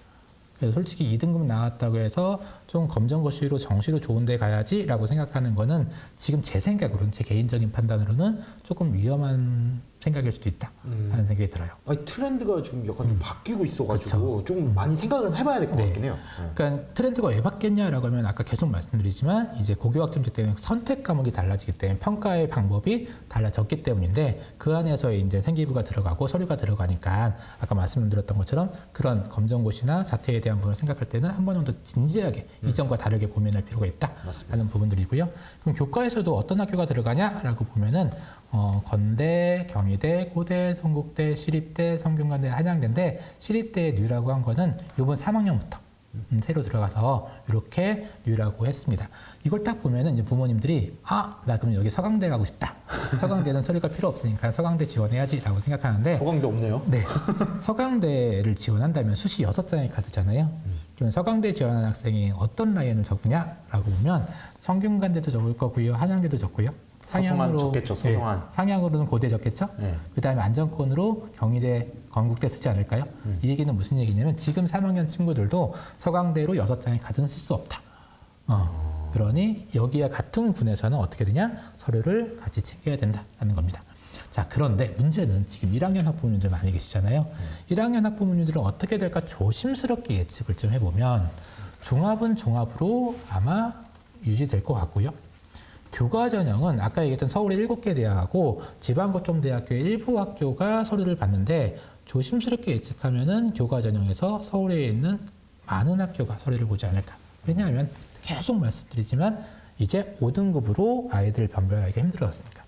그래서 솔직히 2등급 나왔다고 해서 좀 검정고시로 정시로 좋은 데 가야지라고 생각하는 거는 지금 제 생각으로는, 제 개인적인 판단으로는 조금 위험한 생각일 수도 있다 하는 생각이 들어요. 아니, 트렌드가 지금 약간 좀 바뀌고 있어가지고 좀 많이 생각을 해봐야 될 것 같긴 해요. 그러니까 트렌드가 왜 바뀌었냐라고 하면 아까 계속 말씀드리지만 이제 고교학점제 때문에 선택 과목이 달라지기 때문에 평가의 방법이 달라졌기 때문인데 그 안에서 이제 생기부가 들어가고 서류가 들어가니까 아까 말씀드렸던 것처럼 그런 검정고시나 자퇴에 대한 부분을 생각할 때는 한 번 정도 진지하게 이전과 다르게 고민할 필요가 있다 하는 부분들이고요. 그럼 교과에서도 어떤 학교가 들어가냐라고 보면은 건대, 경희대, 고대, 동국대, 시립대, 성균관대, 한양대인데 시립대에 뉴라고 한 거는 이번 3학년부터 새로 들어가서 이렇게 뉴라고 했습니다. 이걸 딱 보면은 이제 부모님들이 나 그럼 여기 서강대 가고 싶다. 서강대는 서류가 필요 없으니까 서강대 지원해야지라고 생각하는데 서강대 없네요. 네. 서강대를 지원한다면 수시 6장의 카드잖아요. 그러면 서강대 지원하는 학생이 어떤 라인을 적느냐라고 보면 성균관대도 적을 거고요. 한양대도 적고요. 서성한 적겠죠, 서성한. 네, 상향으로는 고대 적겠죠. 네. 그다음에 안정권으로 경희대, 건국대 쓰지 않을까요? 이 얘기는 무슨 얘기냐면 지금 3학년 친구들도 서강대로 6장의 카드는 쓸 수 없다. 그러니 여기와 같은 분에서는 어떻게 되냐? 서류를 같이 챙겨야 된다는 겁니다. 자, 그런데 문제는 지금 1학년 학부모님들 많이 계시잖아요. 1학년 학부모님들은 어떻게 될까 조심스럽게 예측을 좀 해보면 종합은 종합으로 아마 유지될 것 같고요. 교과 전형은 아까 얘기했던 서울의 7개 대학하고 지방고점대학교의 일부 학교가 서류를 받는데 조심스럽게 예측하면은 교과 전형에서 서울에 있는 많은 학교가 서류를 보지 않을까. 왜냐하면 계속 말씀드리지만 이제 5등급으로 아이들을 변별하기가 힘들어졌으니까.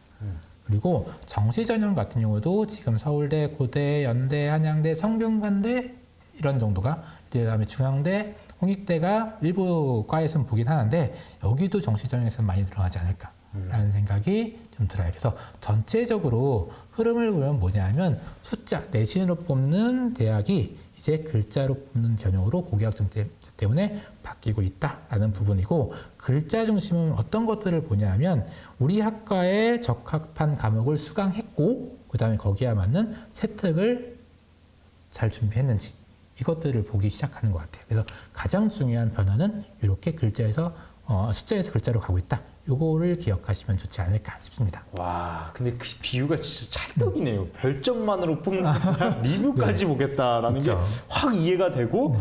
그리고 정시 전형 같은 경우도 지금 서울대, 고대, 연대, 한양대, 성균관대 이런 정도가 그다음에 중앙대, 홍익대가 일부 과에서는 보긴 하는데 여기도 정시 전형에서는 많이 들어가지 않을까라는 생각이 좀 들어요. 그래서 전체적으로 흐름을 보면 뭐냐면 숫자 내신으로 뽑는 대학이 이제 글자로 뽑는 전형으로 고교학점 때문에 바뀌고 있다라는 부분이고 글자 중심은 어떤 것들을 보냐면 우리 학과에 적합한 과목을 수강했고 그다음에 거기에 맞는 세특을 잘 준비했는지 이것들을 보기 시작하는 것 같아요. 그래서 가장 중요한 변화는 이렇게 글자에서 숫자에서 글자로 가고 있다. 요거를 기억하시면 좋지 않을까 싶습니다. 와, 근데 그 비유가 진짜 찰떡이네요. 별점만으로 뽑는 그냥 리뷰까지 보겠다라는 게 확 이해가 되고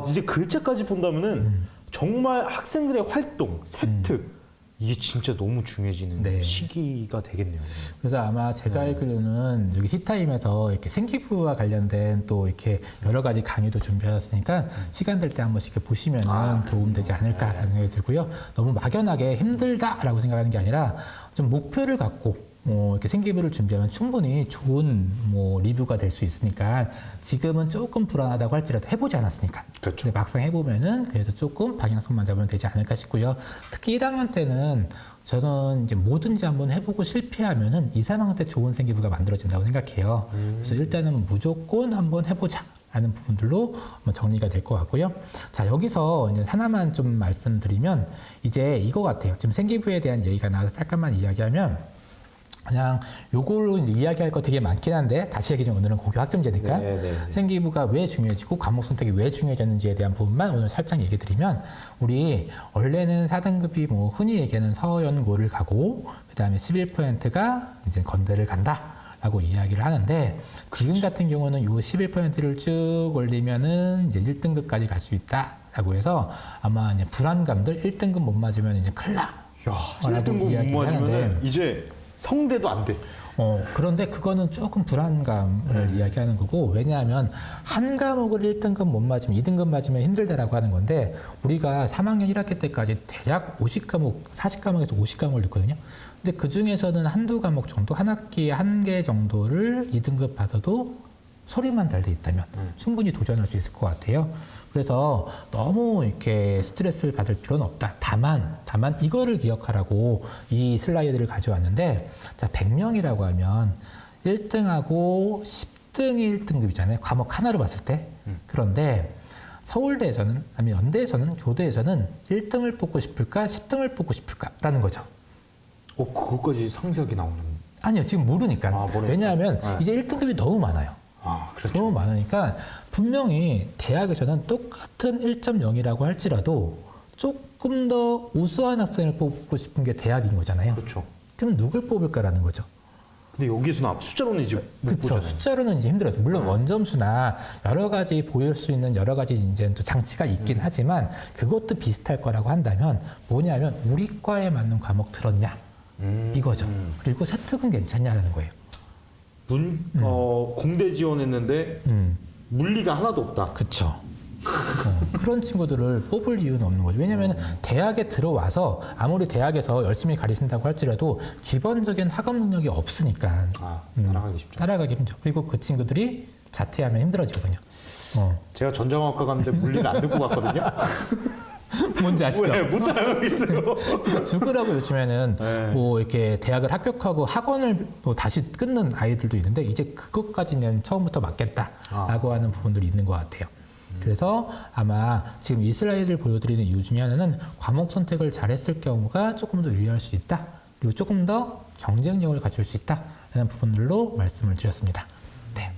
이제 글자까지 본다면은 정말 학생들의 활동, 세특 이게 진짜 너무 중요해지는 시기가 되겠네요. 그래서 아마 제가 알기로는 여기 히타임에서 이렇게 생기부와 관련된 또 이렇게 여러 가지 강의도 준비하셨으니까 시간 될 때 한 번씩 이렇게 보시면은 도움되지 않을까라는 생각이 들고요. 너무 막연하게 힘들다라고 생각하는 게 아니라 좀 목표를 갖고 이렇게 생기부를 준비하면 충분히 좋은 리뷰가 될 수 있으니까 지금은 조금 불안하다고 할지라도 해보지 않았으니까. 그렇죠. 근데 막상 해보면은 그래도 조금 방향성만 잡으면 되지 않을까 싶고요. 특히 1학년 때는 저는 이제 뭐든지 한번 해보고 실패하면은 2, 3학년 때 좋은 생기부가 만들어진다고 생각해요. 그래서 일단은 무조건 한번 해보자. 라는 부분들로 정리가 될 것 같고요. 자, 여기서 이제 하나만 좀 말씀드리면 이제 이거 같아요. 지금 생기부에 대한 얘기가 나와서 잠깐만 이야기하면 그냥 요걸로 이제 이야기할 거 되게 많긴 한데 다시 얘기하면 오늘은 고교 학점제니까 생기부가 왜 중요해지고 과목 선택이 왜 중요해졌는지에 대한 부분만 오늘 살짝 얘기 드리면 우리 원래는 4등급이 흔히 얘기하는 서연고를 가고 그다음에 11%가 이제 건대를 간다. 라고 이야기를 하는데 지금 같은 경우는 요 11%를 쭉 올리면은 이제 1등급까지 갈 수 있다라고 해서 아마 이제 불안감들 1등급 못 맞으면 이제 큰일 나. 야, 1등급 못 맞으면 이제 성대도 안 돼. 그런데 그거는 조금 불안감을 이야기하는 거고, 왜냐하면 한 과목을 1등급 못 맞으면 2등급 맞으면 힘들다라고 하는 건데, 우리가 3학년 1학기 때까지 대략 50과목, 40과목에서 50과목을 듣거든요. 근데 그 중에서는 한두 과목 정도, 한 학기에 한 개 정도를 2등급 받아도 소리만 잘 돼 있다면 충분히 도전할 수 있을 것 같아요. 그래서 너무 이렇게 스트레스를 받을 필요는 없다. 다만 이거를 기억하라고 이 슬라이드를 가져왔는데, 자, 100명이라고 하면 1등하고 10등이 1등급이잖아요. 과목 하나로 봤을 때. 그런데 서울대에서는, 아니면 연대에서는, 교대에서는 1등을 뽑고 싶을까, 10등을 뽑고 싶을까라는 거죠. 그것까지 상세하게 나오는. 아니요, 지금 모르니까. 모르니까. 왜냐하면 네. 이제 1등급이 너무 많아요. 그렇죠. 너무 많으니까 분명히 대학에서는 똑같은 1.0이라고 할지라도 조금 더 우수한 학생을 뽑고 싶은 게 대학인 거잖아요. 그렇죠. 그럼 누굴 뽑을까라는 거죠. 근데 여기서는 숫자로는 이제 못 그렇죠. 보잖아요. 숫자로는 이제 힘들어서 물론 원점수나 여러 가지 보일 수 있는 여러 가지 이제 또 장치가 있긴 하지만 그것도 비슷할 거라고 한다면 뭐냐면 우리 과에 맞는 과목 들었냐 이거죠. 그리고 세특은 괜찮냐라는 거예요. 공대 지원했는데 물리가 하나도 없다. 그렇죠. 그런 친구들을 뽑을 이유는 없는 거죠. 왜냐하면 대학에 들어와서 아무리 대학에서 열심히 가르친다고 할지라도 기본적인 학업 능력이 없으니까 따라가기 쉽죠. 따라가기 힘들죠. 그리고 그 친구들이 자퇴하면 힘들어지거든요. 제가 전자공학과 갔는데 물리를 안 듣고 갔거든요. 뭔지 아시죠? 왜? 못 따라가겠어요. 그러니까 죽으라고 요즘에는 네. 뭐 이렇게 대학을 합격하고 학원을 또 다시 끊는 아이들도 있는데 이제 그것까지는 처음부터 맞겠다라고 하는 부분들이 있는 것 같아요. 그래서 아마 지금 이 슬라이드를 보여드리는 이유 중에 하나는 과목 선택을 잘했을 경우가 조금 더 유리할 수 있다. 그리고 조금 더 경쟁력을 갖출 수 있다라는 부분들로 말씀을 드렸습니다. 네.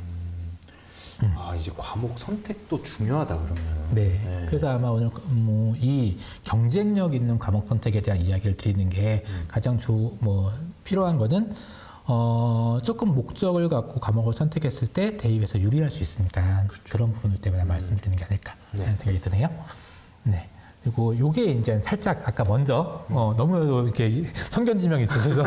이제 과목 선택도 중요하다 그러면. 네. 그래서 아마 오늘 이 경쟁력 있는 과목 선택에 대한 이야기를 드리는 게 가장 필요한 거는 조금 목적을 갖고 과목을 선택했을 때 대입에서 유리할 수 있으니까 그런 부분들 때문에 말씀드리는 게 아닐까 하는 생각이 드네요. 네. 그리고 요게 이제 살짝 아까 먼저 너무 이렇게 성견지명이 있으셔서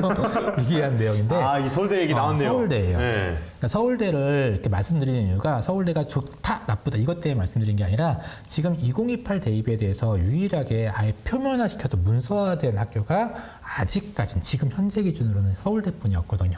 얘기한 내용인데 이 서울대 얘기 나왔네요. 서울대예요. 네. 그러니까 서울대를 이렇게 말씀드리는 이유가 서울대가 좋다 나쁘다 이것 때문에 말씀드린 게 아니라 지금 2028 대입에 대해서 유일하게 아예 표면화시켜서 문서화된 학교가 아직까지는 지금 현재 기준으로는 서울대뿐이었거든요.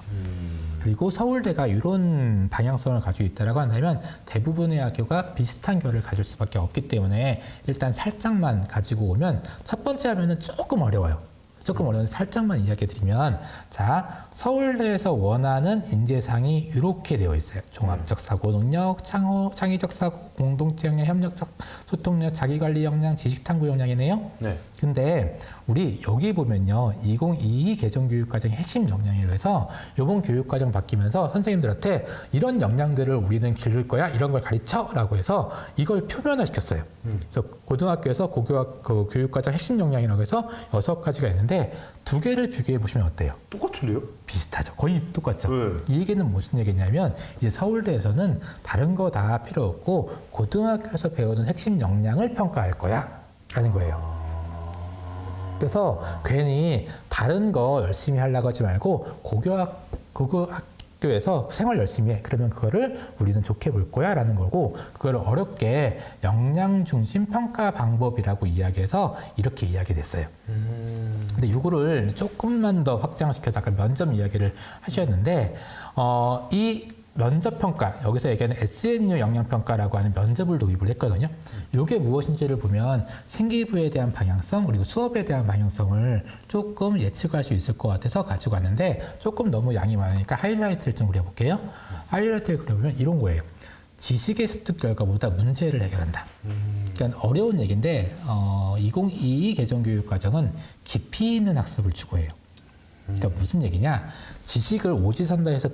그리고 서울대가 이런 방향성을 가지고 있다라고 한다면 대부분의 학교가 비슷한 결을 가질 수밖에 없기 때문에 일단 살짝만 가지고 오면 첫 번째 하면은 조금 어려워요. 조금 어려운데 살짝만 이야기 드리면 자 서울대에서 원하는 인재상이 이렇게 되어 있어요. 종합적 사고 능력, 창의적 사고, 공동체 역량, 협력적 소통력, 자기관리 역량, 지식탐구 역량이네요. 네. 근데 우리 여기 보면요 2022 개정교육과정의 핵심 역량이라고 해서 이번 교육과정 바뀌면서 선생님들한테 이런 역량들을 우리는 기를 거야 이런 걸 가르쳐라고 해서 이걸 표면화시켰어요. 그래서 고등학교에서 교육과정 핵심 역량이라고 해서 6가지가 있는데 2개를 비교해 보시면 어때요? 똑같은데요? 비슷하죠. 거의 똑같죠. 네. 이 얘기는 무슨 얘기냐면 이제 서울대에서는 다른 거 다 필요 없고 고등학교에서 배우는 핵심 역량을 평가할 거야 라는 거예요. 그래서 괜히 다른 거 열심히 하려고 하지 말고 고교학교에서 생활 열심히 해. 그러면 그거를 우리는 좋게 볼 거야 라는 거고 그거를 어렵게 역량 중심 평가 방법이라고 이야기해서 이렇게 이야기됐어요. 근데 이거를 조금만 더 확장시켜서 아까 면접 이야기를 하셨는데 이 면접평가, 여기서 얘기하는 SNU 역량평가라고 하는 면접을 도입을 했거든요. 이게 무엇인지를 보면 생기부에 대한 방향성 그리고 수업에 대한 방향성을 조금 예측할 수 있을 것 같아서 가지고 왔는데 조금 너무 양이 많으니까 하이라이트를 좀 그려볼게요. 하이라이트를 그려보면 이런 거예요. 지식의 습득 결과보다 문제를 해결한다. 그러니까 어려운 얘기인데 2022 개정교육과정은 깊이 있는 학습을 추구해요. 그러니까 무슨 얘기냐? 지식을 오지선다해서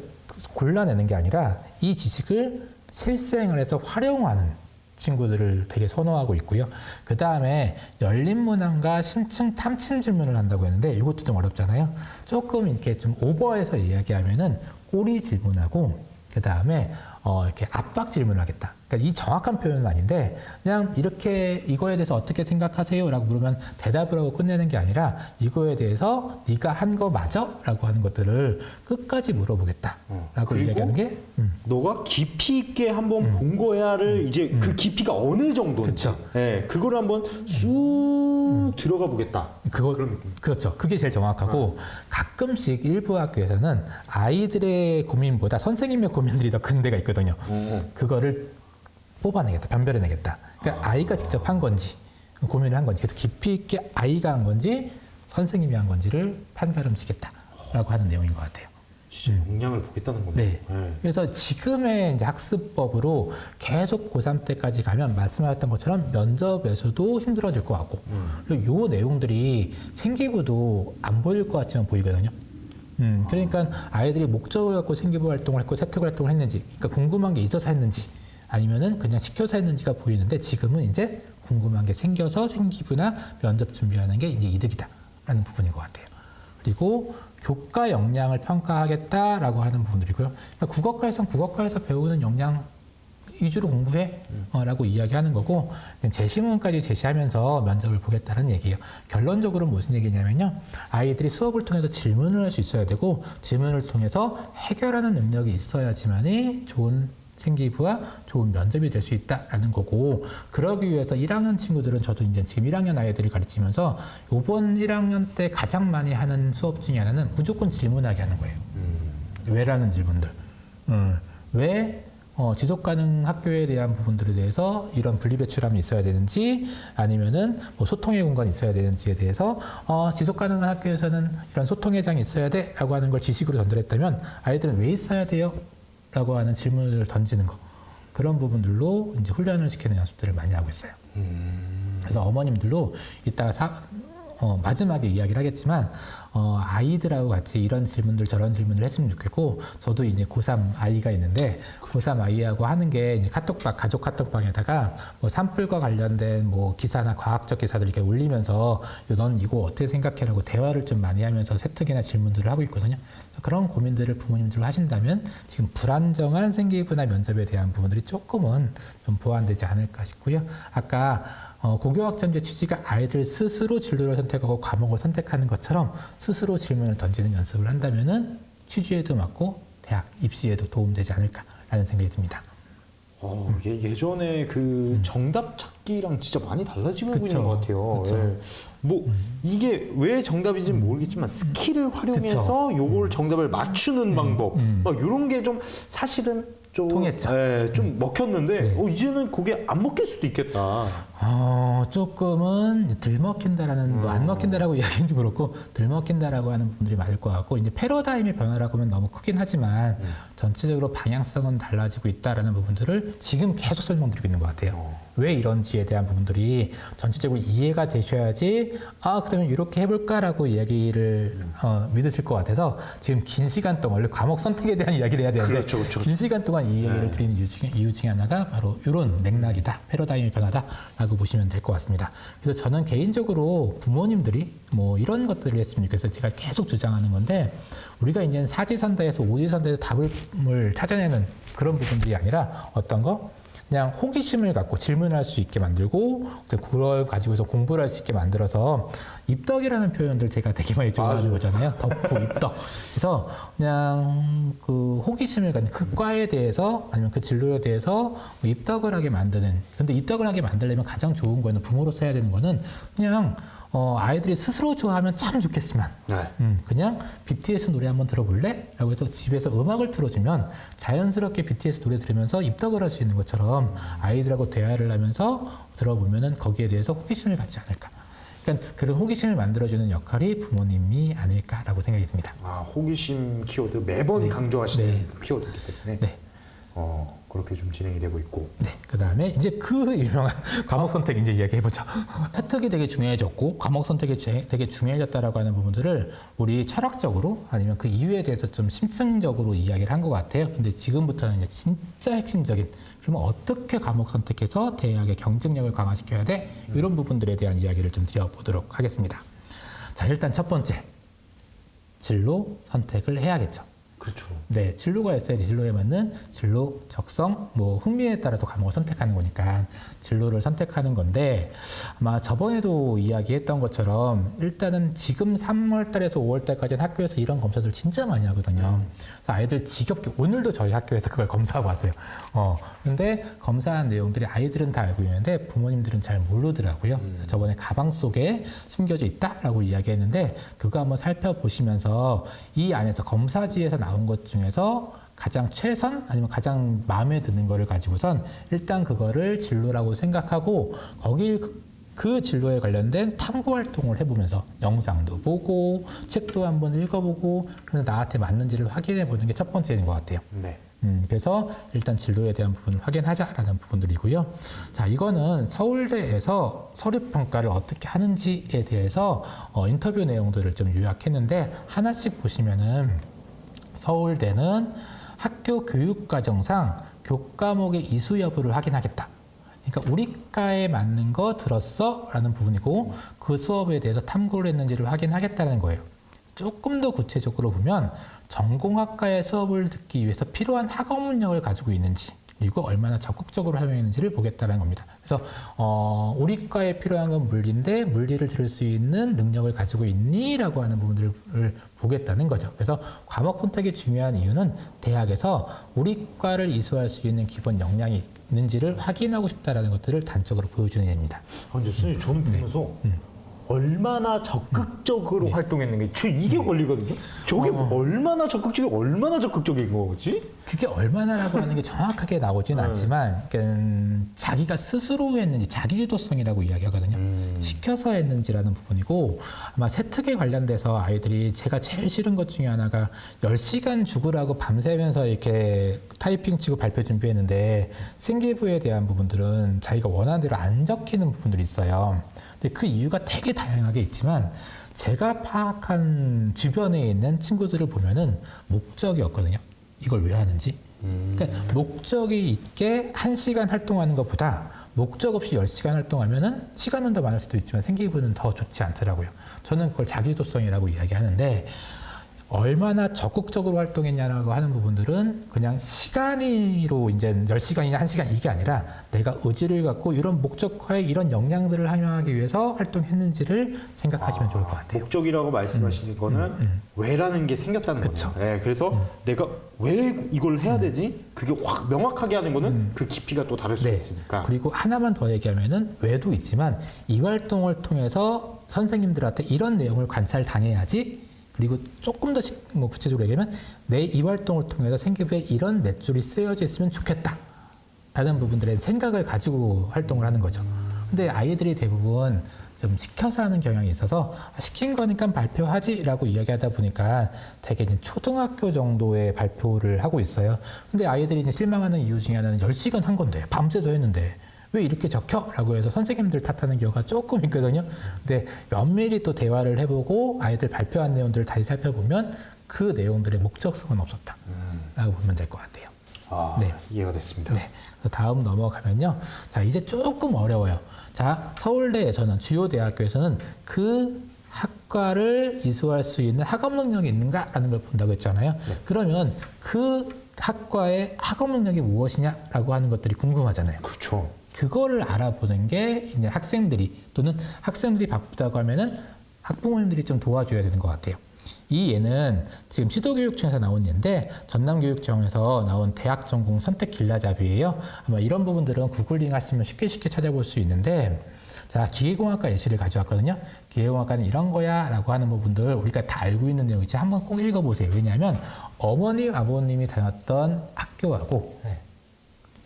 골라내는 게 아니라 이 지식을 실생활에서 활용하는 친구들을 되게 선호하고 있고요. 그 다음에 열린 문항과 심층 탐침 질문을 한다고 했는데 이것도 좀 어렵잖아요. 조금 이렇게 좀 오버해서 이야기하면은 꼬리 질문하고 그 다음에 이렇게 압박 질문을 하겠다. 그러니까 이 정확한 표현은 아닌데 그냥 이렇게 이거에 대해서 어떻게 생각하세요라고 물으면 대답을 하고 끝내는 게 아니라 이거에 대해서 네가 한 거 맞아?라고 하는 것들을 끝까지 물어보겠다라고 그리고 이야기하는 게 너가 깊이 있게 한번 본 거야를 이제 그 깊이가 어느 정도인지 그쵸. 예, 그거를 한번 쑥 들어가 보겠다. 그렇죠. 그게 제일 정확하고 가끔씩 일부 학교에서는 아이들의 고민보다 선생님의 고민들이 더 큰 데가 있거든요. 그거를 뽑아내겠다, 변별해내겠다. 그러니까 아이가 직접 한 건지 고민을 한 건지 그래서 깊이 있게 아이가 한 건지 선생님이 한 건지를 판가름지겠다라고 하는 내용인 것 같아요. 진짜 역량을 보겠다는 겁니다. 네. 예. 그래서 지금의 이제 학습법으로 계속 고3 때까지 가면 말씀하셨던 것처럼 면접에서도 힘들어질 것 같고 그리고 요 내용들이 생기부도 안 보일 것 같지만 보이거든요. 그러니까 아이들이 목적을 갖고 생기부 활동을 했고 세특 활동을 했는지, 그러니까 궁금한 게 있어서 했는지, 아니면은 그냥 시켜서 했는지가 보이는데 지금은 이제 궁금한 게 생겨서 생기부나 면접 준비하는 게 이제 이득이다라는 부분인 것 같아요. 그리고 교과 역량을 평가하겠다라고 하는 부분들이고요. 그러니까 국어과에서는 국어과에서 배우는 역량 위주로 공부해라고 이야기하는 거고 제시문까지 제시하면서 면접을 보겠다는 얘기예요. 결론적으로 무슨 얘기냐면요. 아이들이 수업을 통해서 질문을 할 수 있어야 되고 질문을 통해서 해결하는 능력이 있어야지만이 좋은 생기부와 좋은 면접이 될 수 있다라는 거고 그러기 위해서 1학년 친구들은 저도 이제 지금 1학년 아이들을 가르치면서 이번 1학년 때 가장 많이 하는 수업 중에 하나는 무조건 질문하게 하는 거예요. 왜라는 질문들. 왜 지속가능 학교에 대한 부분들에 대해서 이런 분리배출함이 있어야 되는지 아니면은 뭐 소통의 공간이 있어야 되는지에 대해서 지속가능한 학교에서는 이런 소통의 장이 있어야 돼라고 하는 걸 지식으로 전달했다면 아이들은 왜 있어야 돼요? 라고 하는 질문을 던지는 거 그런 부분들로 이제 훈련을 시키는 연습들을 많이 하고 있어요. 그래서 어머님들도 이따가 마지막에 이야기를 하겠지만 아이들하고 같이 이런 질문들 저런 질문을 했으면 좋겠고 저도 이제 고3 아이가 있는데 고3 아이하고 하는 게 이제 카톡방 가족 카톡방에다가 뭐 산불과 관련된 뭐 기사나 과학적 기사들 이렇게 올리면서 넌 이거 어떻게 생각해라고 대화를 좀 많이 하면서 세특이나 질문들을 하고 있거든요. 그런 고민들을 부모님들로 하신다면 지금 불안정한 생기부나 면접에 대한 부분들이 조금은 좀 보완되지 않을까 싶고요. 아까 고교학점제 취지가 아이들 스스로 진로를 선택하고 과목을 선택하는 것처럼 스스로 질문을 던지는 연습을 한다면은 취지에도 맞고 대학 입시에도 도움되지 않을까라는 생각이 듭니다. 예전에 그 정답 찾기랑 진짜 많이 달라지고 그쵸. 있는 것 같아요. 그쵸. 예. 뭐 이게 왜 정답인지는 모르겠지만 스킬을 활용해서 요걸 정답을 맞추는 방법 막 이런 게 좀 사실은 좀 통했죠. 예, 좀 먹혔는데 네. 이제는 그게 안 먹힐 수도 있겠다. 조금은 덜 먹힌다라는 뭐 안 먹힌다라고 이야기하는지 그렇고 덜 먹힌다라고 하는 분들이 많을 것 같고 이제 패러다임의 변화라고 하면 너무 크긴 하지만 전체적으로 방향성은 달라지고 있다라는 부분들을 지금 계속 설명드리고 있는 것 같아요. 왜 이런지에 대한 부분들이 전체적으로 이해가 되셔야지 그러면 이렇게 해볼까라고 이야기를 믿으실 것 같아서 지금 긴 시간 동안 원래 과목 선택에 대한 이야기를 해야 되는데 그렇죠. 긴 시간 동안 이 얘기를 드리는 이유 중에 하나가 바로 이런 맥락이다. 패러다임의 변화다라고 보시면 될 것 같습니다. 그래서 저는 개인적으로 부모님들이 뭐 이런 것들을 했으면 좋겠어요. 제가 계속 주장하는 건데 우리가 이제는 사지선다에서 오지선다에서 답을 찾아내는 그런 부분들이 아니라 어떤 거? 그냥 호기심을 갖고 질문할 수 있게 만들고 그걸 가지고서 공부를 할 수 있게 만들어서 입덕이라는 표현들 제가 되게 많이 좋아하는 거잖아요. 덕후, 입덕. 그래서 그냥 그 호기심을 갖는 그 과에 대해서 아니면 그 진로에 대해서 입덕을 하게 만드는. 근데 입덕을 하게 만들려면 가장 좋은 거는 부모로서 해야 되는 거는 그냥 아이들이 스스로 좋아하면 참 좋겠지만 그냥 BTS 노래 한번 들어볼래? 라고 해서 집에서 음악을 틀어주면 자연스럽게 BTS 노래 들으면서 입덕을 할 수 있는 것처럼 아이들하고 대화를 하면서 들어보면은 거기에 대해서 호기심을 갖지 않을까. 그러니까 그런 호기심을 만들어주는 역할이 부모님이 아닐까라고 생각이 듭니다. 호기심 키워드 매번 강조하시는 키워드이기 때문에 네. 그렇게 좀 진행이 되고 있고. 네. 그 다음에 이제 그 유명한 과목 선택 이제 이야기해보죠. 세특이 되게 중요해졌고 과목 선택이 되게 중요해졌다라고 하는 부분들을 우리 철학적으로 아니면 그 이유에 대해서 좀 심층적으로 이야기를 한 것 같아요. 근데 지금부터는 이제 진짜 핵심적인 그러면 어떻게 과목 선택해서 대학의 경쟁력을 강화시켜야 돼? 이런 부분들에 대한 이야기를 좀 드려보도록 하겠습니다. 자, 일단 첫 번째 진로 선택을 해야겠죠. 그렇죠. 네, 진로가 있어야지 진로에 맞는 진로, 적성, 뭐 흥미에 따라서 과목을 선택하는 거니까 진로를 선택하는 건데 아마 저번에도 이야기했던 것처럼 일단은 지금 3월 달에서 5월 달까지는 학교에서 이런 검사들 진짜 많이 하거든요. 그래서 아이들 지겹게 오늘도 저희 학교에서 그걸 검사하고 왔어요. 근데 검사한 내용들이 아이들은 다 알고 있는데 부모님들은 잘 모르더라고요. 저번에 가방 속에 숨겨져 있다라고 이야기했는데 그거 한번 살펴보시면서 이 안에서 검사지에서 나온 것 중에서 가장 최선 아니면 가장 마음에 드는 거를 가지고선 일단 그거를 진로라고 생각하고 거길 그 진로에 관련된 탐구 활동을 해보면서 영상도 보고 책도 한번 읽어보고 그래서 나한테 맞는지를 확인해 보는 게 첫 번째인 것 같아요. 네. 그래서 일단 진로에 대한 부분을 확인하자라는 부분들이고요. 자, 이거는 서울대에서 서류평가를 어떻게 하는지에 대해서 인터뷰 내용들을 좀 요약했는데 하나씩 보시면은 서울대는 학교 교육과정상 교과목의 이수 여부를 확인하겠다. 그러니까 우리 과에 맞는 거 들었어? 라는 부분이고 그 수업에 대해서 탐구를 했는지를 확인하겠다는 거예요. 조금 더 구체적으로 보면 전공학과의 수업을 듣기 위해서 필요한 학업 능력을 가지고 있는지 그리고 얼마나 적극적으로 활용했는지를 보겠다는 겁니다. 그래서 우리 과에 필요한 건 물리인데 물리를 들을 수 있는 능력을 가지고 있니? 라고 하는 부분들을 보겠다는 거죠. 그래서 과목 선택이 중요한 이유는 대학에서 우리 과를 이수할 수 있는 기본 역량이 있는지를 확인하고 싶다라는 것들을 단적으로 보여주는 예입니다. 근데 선생님 저는 보면서 얼마나 적극적으로 활동했는 게 이게 권리거든요. 저게 얼마나 적극적인 거지? 그게 얼마나라고 하는 게 정확하게 나오진 않지만 그러니까 자기가 스스로 했는지 자기주도성이라고 이야기하거든요. 시켜서 했는지라는 부분이고 아마 세특에 관련돼서 아이들이 제가 제일 싫은 것 중에 하나가 10시간 죽으라고 밤새면서 이렇게 타이핑 치고 발표 준비했는데 생기부에 대한 부분들은 자기가 원하는 대로 안 적히는 부분들이 있어요. 근데 그 이유가 되게 다양하게 있지만 제가 파악한 주변에 있는 친구들을 보면은 목적이 없거든요. 이걸 왜 하는지. 그러니까 목적이 있게 1시간 활동하는 것보다 목적 없이 10시간 활동하면은 시간은 더 많을 수도 있지만 생기부는 더 좋지 않더라고요. 저는 그걸 자기주도성이라고 이야기하는데 얼마나 적극적으로 활동했냐라고 하는 부분들은 그냥 시간으로 이제 10시간이냐 1시간 이게 아니라 내가 의지를 갖고 이런 목적화에 이런 역량들을 활용하기 위해서 활동했는지를 생각하시면 좋을 것 같아요. 목적이라고 말씀하시는 거는 왜라는 게 생겼다는 거죠. 네, 그래서 내가 왜 이걸 해야 되지? 그게 확 명확하게 하는 거는 그 깊이가 또 다를 수 있으니까. 그리고 하나만 더 얘기하면은 왜도 있지만 이 활동을 통해서 선생님들한테 이런 내용을 관찰 당해야지. 그리고 조금 더 뭐 구체적으로 얘기하면 내 이 활동을 통해서 생기부에 이런 맷줄이 쓰여져 있으면 좋겠다 라는 부분들의 생각을 가지고 활동을 하는 거죠. 근데 아이들이 대부분 좀 시켜서 하는 경향이 있어서 시킨 거니까 발표하지 라고 이야기하다 보니까 되게 이제 초등학교 정도의 발표를 하고 있어요. 근데 아이들이 이제 실망하는 이유 중에 하나는 10시간 한 건데 밤새서 했는데 왜 이렇게 적혀? 라고 해서 선생님들 탓하는 경우가 조금 있거든요. 근데 면밀히 또 대화를 해보고 아이들 발표한 내용들을 다시 살펴보면 그 내용들의 목적성은 없었다 라고 보면 될 것 같아요. 네. 이해가 됐습니다. 네. 다음 넘어가면요. 자, 이제 조금 어려워요. 자, 서울대에서는 주요 대학교에서는 그 학과를 이수할 수 있는 학업 능력이 있는가라는 걸 본다고 했잖아요. 그러면 그 학과의 학업 능력이 무엇이냐라고 하는 것들이 궁금하잖아요. 그렇죠. 그거를 알아보는 게 이제 학생들이 바쁘다고 하면은 학부모님들이 좀 도와줘야 되는 것 같아요. 이 예는 지금 시도교육청에서 나온 예인데 전남교육청에서 나온 대학 전공 선택 길라잡이에요. 아마 이런 부분들은 구글링 하시면 쉽게 찾아볼 수 있는데 자, 기계공학과 예시를 가져왔거든요. 기계공학과는 이런 거야 라고 하는 부분들 우리가 다 알고 있는 내용이지 한번 꼭 읽어보세요. 왜냐하면 어머님, 아버님이 다녔던 학교하고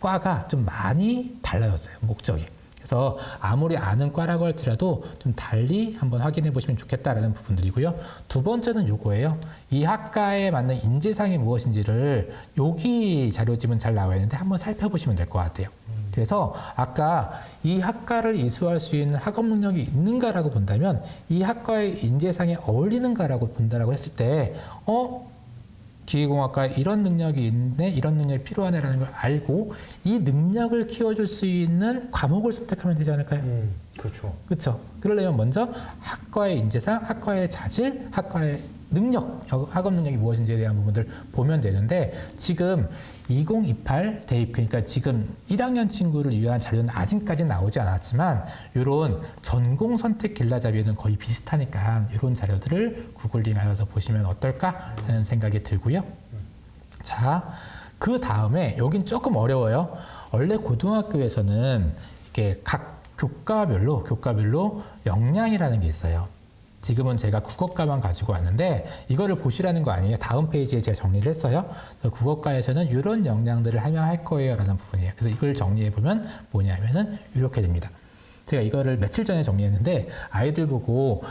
과가 좀 많이 달라졌어요. 목적이. 그래서 아무리 아는 과라고 할지라도 좀 달리 한번 확인해 보시면 좋겠다라는 부분들이고요. 두 번째는 요거예요. 이 학과에 맞는 인재상이 무엇인지를 여기 자료집은 잘 나와 있는데 한번 살펴보시면 될 것 같아요. 그래서 아까 이 학과를 이수할 수 있는 학업 능력이 있는가라고 본다면 이 학과의 인재상에 어울리는가라고 본다라고 했을 때 기계공학과에 이런 능력이 있네, 이런 능력이 필요하네라는 걸 알고 이 능력을 키워줄 수 있는 과목을 선택하면 되지 않을까요? 그렇죠. 그렇죠. 그러려면 먼저 학과의 인재상, 학과의 자질, 학과의 능력, 학업 능력이 무엇인지에 대한 부분들 보면 되는데 지금 2028 대입 그러니까 지금 1학년 친구를 위한 자료는 아직까지 나오지 않았지만 이런 전공 선택 길라잡이는 거의 비슷하니까 이런 자료들을 구글링하여서 보시면 어떨까 하는 생각이 들고요. 자, 그 다음에 여긴 조금 어려워요. 원래 고등학교에서는 이렇게 각 교과별로 역량이라는 게 있어요. 지금은 제가 국어과만 가지고 왔는데 이거를 보시라는 거 아니에요. 다음 페이지에 제가 정리를 했어요. 국어과에서는 이런 역량들을 함양할 거예요 라는 부분이에요. 그래서 이걸 정리해 보면 뭐냐면은 이렇게 됩니다. 제가 이거를 며칠 전에 정리했는데 아이들 보고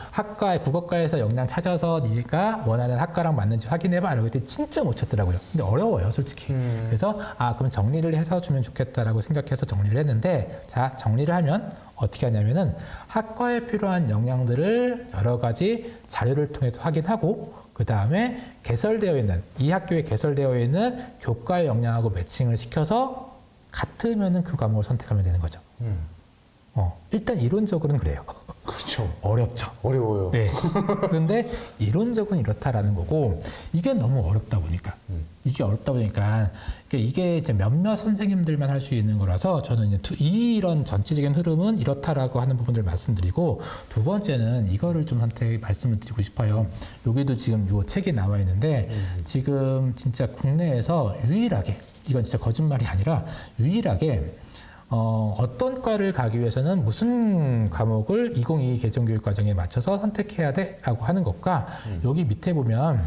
국어과에서 역량 찾아서 네가 원하는 학과랑 맞는지 확인해봐 라고 했더니 진짜 못 찾더라고요. 근데 어려워요 솔직히. 그래서 그럼 정리를 해서 주면 좋겠다라고 생각해서 정리를 했는데 자, 정리를 하면 어떻게 하냐면은 학과에 필요한 역량들을 여러 가지 자료를 통해서 확인하고 그 다음에 개설되어 있는 이 학교에 개설되어 있는 교과의 역량하고 매칭을 시켜서 같으면은 그 과목을 선택하면 되는 거죠. 일단 이론적으로는 그래요. 그렇죠. 어렵죠. 어려워요. 네. 그런데 이론적으로는 이렇다라는 거고 이게 너무 어렵다 보니까 이게 이제 몇몇 선생님들만 할 수 있는 거라서 저는 이제 이런 전체적인 흐름은 이렇다라고 하는 부분들 말씀드리고 두 번째는 이거를 좀 말씀을 드리고 싶어요. 여기도 지금 요 책이 나와 있는데 지금 진짜 국내에서 유일하게 이건 진짜 거짓말이 아니라 유일하게 어떤 과를 가기 위해서는 무슨 과목을 2022 개정교육과정에 맞춰서 선택해야 돼라고 하는 것과 여기 밑에 보면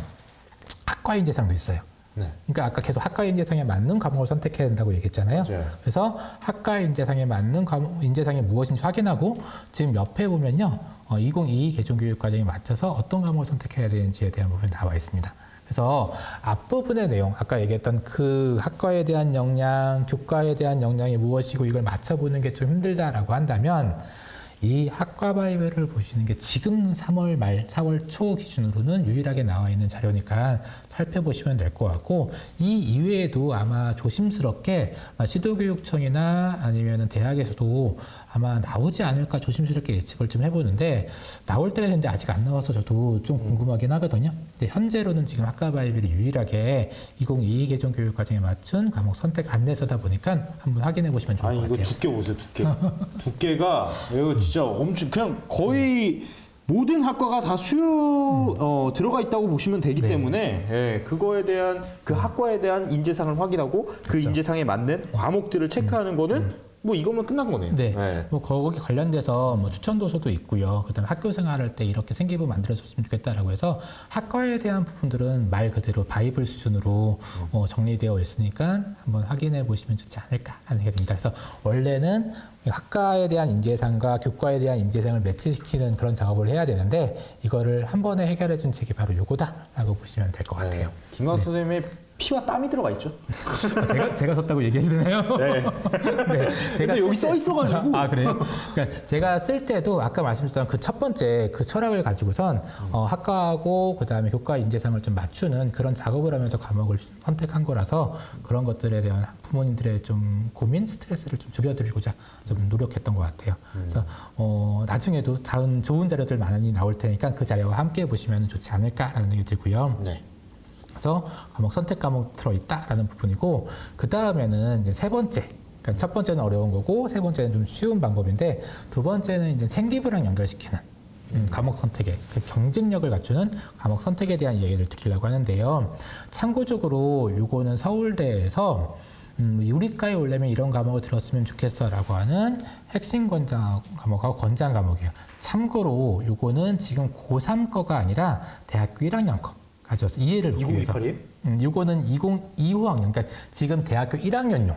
학과 인재상도 있어요. 네. 그러니까 아까 계속 학과 인재상에 맞는 과목을 선택해야 된다고 얘기했잖아요. 맞아요. 그래서 학과 인재상에 맞는 인재상이 무엇인지 확인하고 지금 옆에 보면요. 2022 개정교육과정에 맞춰서 어떤 과목을 선택해야 되는지에 대한 부분이 나와 있습니다. 그래서 앞부분의 내용, 아까 얘기했던 그 학과에 대한 역량, 교과에 대한 역량이 무엇이고 이걸 맞춰보는 게 좀 힘들다라고 한다면 이 학과 바이블을 보시는 게 지금 3월 말, 4월 초 기준으로는 유일하게 나와 있는 자료니까 살펴보시면 될 것 같고 이 이외에도 아마 조심스럽게 시도교육청이나 아니면 대학에서도 아마 나오지 않을까 조심스럽게 예측을 좀 해보는데 나올 때가 됐는데 아직 안 나와서 저도 좀 궁금하긴 하거든요. 근데 현재로는 지금 학과 바이블이 유일하게 2022 개정 교육 과정에 맞춘 과목 선택 안내서다 보니까 한번 확인해 보시면 좋을 것 이거 같아요. 두께 보세요, 두께. 두께가 이거 진짜 엄청 그냥 거의 모든 학과가 다 들어가 있다고 보시면 되기 때문에 그거에 대한 그 학과에 대한 인재상을 확인하고 그 인재상에 맞는 과목들을 체크하는 거는 뭐 이거면 끝난 거네요. 네. 뭐 거기 관련돼서 뭐 추천 도서도 있고요. 그다음에 학교 생활할 때 이렇게 생기부 만들어줬으면 좋겠다라고 해서 학과에 대한 부분들은 말 그대로 바이블 수준으로 정리되어 있으니까 한번 확인해 보시면 좋지 않을까 하는 생각이 듭니다. 그래서 원래는 학과에 대한 인재상과 교과에 대한 인재상을 매치시키는 그런 작업을 해야 되는데 이거를 한 번에 해결해 준 책이 바로 요거다라고 보시면 될 것 같아요. 김광수 선생님의 피와 땀이 들어가 있죠. 제가 썼다고 얘기하시네요. 네. 네, 근데 여기 써 있어가지고. 그래요? 그러니까 제가 쓸 때도 아까 말씀드렸던 그 첫 번째 그 철학을 가지고선 학과하고 그다음에 교과 인재상을 좀 맞추는 그런 작업을 하면서 과목을 선택한 거라서 그런 것들에 대한 부모님들의 좀 고민, 스트레스를 좀 줄여드리고자 좀 노력했던 것 같아요. 그래서 나중에도 다음 좋은 자료들 많이 나올 테니까 그 자료와 함께 보시면 좋지 않을까라는 생각이 들고요. 네. 그래서 과목 선택 과목 들어있다라는 부분이고 그 다음에는 이제 세 번째, 그러니까 첫 번째는 어려운 거고 세 번째는 좀 쉬운 방법인데 두 번째는 이제 생기부랑 연결시키는 과목 선택의 그 경쟁력을 갖추는 과목 선택에 대한 얘기를 드리려고 하는데요. 참고적으로 요거는 서울대에서 우리과에 오려면 이런 과목을 들었으면 좋겠어라고 하는 핵심 권장 과목하고 권장 과목이에요. 참고로 요거는 지금 고3 거가 아니라 대학교 1학년 거. 가져와서 이해를 돕기 위해서. 2028이에요? 요거는 2025학년, 그러니까 지금 대학교 1학년용.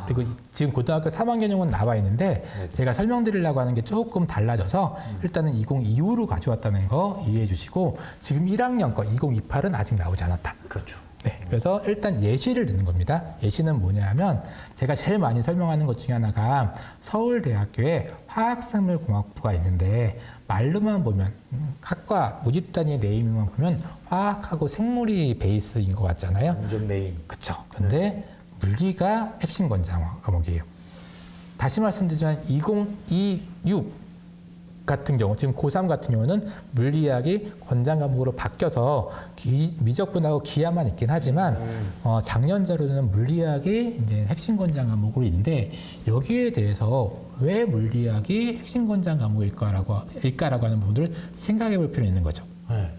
그리고 지금 고등학교 3학년용은 나와 있는데 제가 설명드리려고 하는 게 조금 달라져서 일단은 2025로 가져왔다는 거 이해해 주시고 지금 1학년 거 2028은 아직 나오지 않았다. 그렇죠. 네, 그래서 일단 예시를 듣는 겁니다. 예시는 뭐냐 하면 제가 제일 많이 설명하는 것 중에 하나가 서울대학교에 화학생물공학부가 있는데 말로만 보면 학과 모집 단위 네이밍만 보면 화학하고 생물이 베이스인 것 같잖아요. 완전 메인. 그쵸. 근데 물리가 핵심 권장 과목이에요. 다시 말씀드리지만 2026 같은 경우, 지금 고3 같은 경우는 물리학이 권장 과목으로 바뀌어서 미적분하고 기하만 있긴 하지만 작년자로는 물리학이 이제 핵심 권장 과목으로 있는데 여기에 대해서 왜 물리학이 핵심 권장 과목일까라고 하는 부분들을 생각해 볼 필요가 있는 거죠. 네.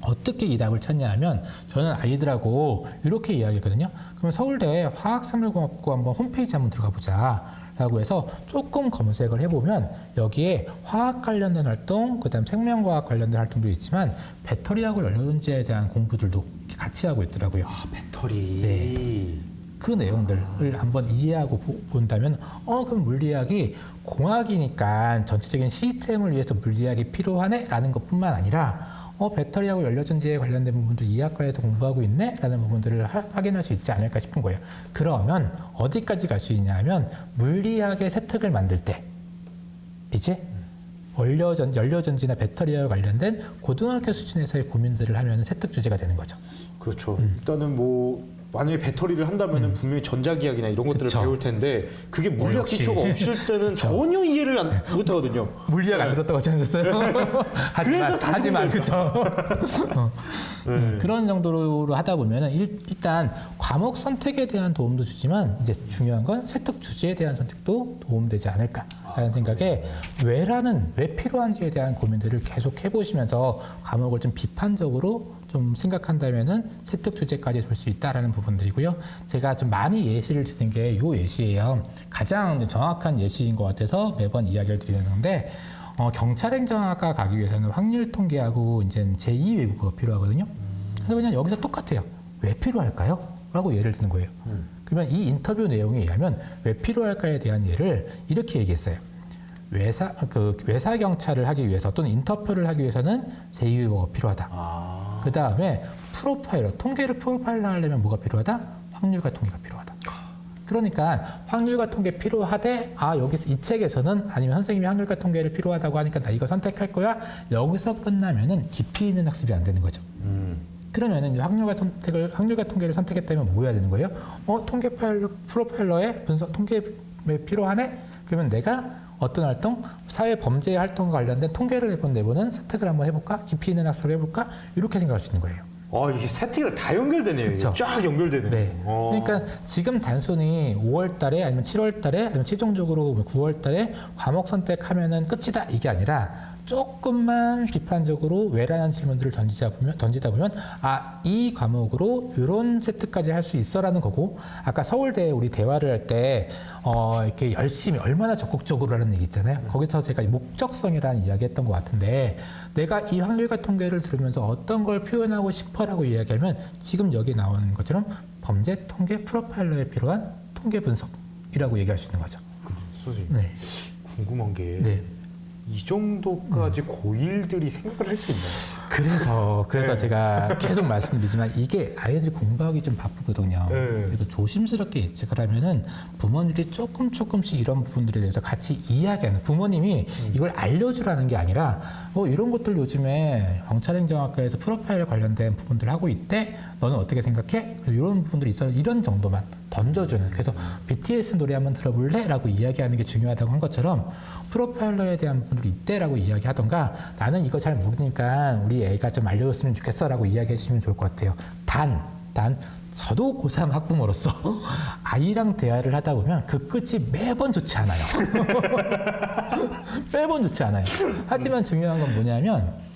어떻게 이 답을 찾냐 하면 저는 아이들하고 이렇게 이야기했거든요. 그럼 서울대 화학생물공학부 한번 홈페이지 한번 들어가 보자. 라고 해서 조금 검색을 해보면 여기에 화학 관련된 활동, 그다음 생명과학 관련된 활동도 있지만 배터리하고 연료전지에 대한 공부들도 같이 하고 있더라고요. 아, 배터리. 네. 그 내용들을 한번 이해하고 본다면 그럼 물리학이 공학이니까 전체적인 시스템을 위해서 물리학이 필요하네? 라는 것뿐만 아니라 배터리하고 연료전지에 관련된 부분도 이 학과에서 공부하고 있네? 라는 부분들을 확인할 수 있지 않을까 싶은 거예요. 그러면 어디까지 갈 수 있냐 하면 물리학의 세특을 만들 때 이제 연료전지나 배터리와 관련된 고등학교 수준에서의 고민들을 하면 세특 주제가 되는 거죠. 그렇죠. 일단은 뭐 만약에 배터리를 한다면은 분명히 전자기학이나 이런 것들을 그쵸. 배울 텐데 그게 물리학 역시. 기초가 없을 때는 전혀 이해를 못 하거든요. 물리학 안 들었다고 하셨어요? 그래서 다시 하지만 그렇죠. 네. 그런 정도로 하다 보면은 일단 과목 선택에 대한 도움도 주지만 이제 중요한 건 세특 주제에 대한 선택도 도움되지 않을까라는 생각에 왜 필요한지에 대한 고민들을 계속 해보시면서 과목을 좀 비판적으로 좀 생각한다면은 세특 주제까지 볼 수 있다라는 부분들이고요. 제가 좀 많이 예시를 드는 게 요 예시예요. 가장 정확한 예시인 것 같아서 매번 이야기를 드리는 건데 경찰행정학과 가기 위해서는 확률 통계하고 이제 제2 외국어가 필요하거든요. 그래서 그냥 여기서 똑같아요. 왜 필요할까요? 라고 예를 드는 거예요. 그러면 이 인터뷰 내용에 의하면 왜 필요할까에 대한 예를 이렇게 얘기했어요. 외사 경찰을 하기 위해서 또는 인터뷰를 하기 위해서는 제2 외국어가 필요하다. 그 다음에 통계를 프로파일러 하려면 뭐가 필요하다? 확률과 통계가 필요하다. 그러니까 확률과 통계 필요하대. 여기서 이 책에서는 아니면 선생님이 확률과 통계를 필요하다고 하니까 나 이거 선택할 거야. 여기서 끝나면은 깊이 있는 학습이 안 되는 거죠. 그러면은 이제 확률과 통계를 선택했다면 뭐 해야 되는 거예요? 통계 프로파일러의 분석 통계에 필요하네. 그러면 내가 어떤 활동, 사회 범죄 활동과 관련된 통계를 해본 내보는 세특을 한번 해볼까? 깊이 있는 학습을 해볼까? 이렇게 생각할 수 있는 거예요. 이게 세팅이 다 연결되네요. 그쵸? 쫙 연결되네요. 네. 그러니까 지금 단순히 5월 달에 아니면 7월 달에 아니면 최종적으로 9월 달에 과목 선택하면은 끝이다. 이게 아니라 조금만 비판적으로 왜라는 질문들을 던지다 보면 이 과목으로 이런 세트까지 할 수 있어라는 거고 아까 서울대 우리 대화를 할 때 이렇게 열심히 얼마나 적극적으로 하는 얘기 있잖아요. 거기서 제가 목적성이라는 이야기 했던 것 같은데 내가 이 확률과 통계를 들으면서 어떤 걸 표현하고 싶어라고 이야기하면 지금 여기 나오는 것처럼 범죄 통계 프로파일러에 필요한 통계 분석이라고 얘기할 수 있는 거죠. 선생님, 네. 궁금한 게 네. 이 정도까지 고1들이 생각을 할 수 있나요? 그래서 네. 제가 계속 말씀드리지만 이게 아이들이 공부하기 좀 바쁘거든요. 네. 그래서 조심스럽게 예측을 하면은 부모님들이 조금씩 이런 부분들에 대해서 같이 이야기하는 부모님이 이걸 알려주라는 게 아니라 이런 것들 요즘에 경찰행정학과에서 프로파일 관련된 부분들 하고 있대. 너는 어떻게 생각해? 이런 부분들이 있어. 이런 정도만 던져주는. 그래서 BTS 노래 한번 들어볼래? 라고 이야기하는 게 중요하다고 한 것처럼 프로파일러에 대한 부분들이 있대라고 이야기하던가 나는 이거 잘 모르니까 우리 애가 좀 알려줬으면 좋겠어 라고 이야기해 주시면 좋을 것 같아요. 단 저도 고3 학부모로서 아이랑 대화를 하다 보면 그 끝이 매번 좋지 않아요. 매번 좋지 않아요. 하지만 중요한 건 뭐냐면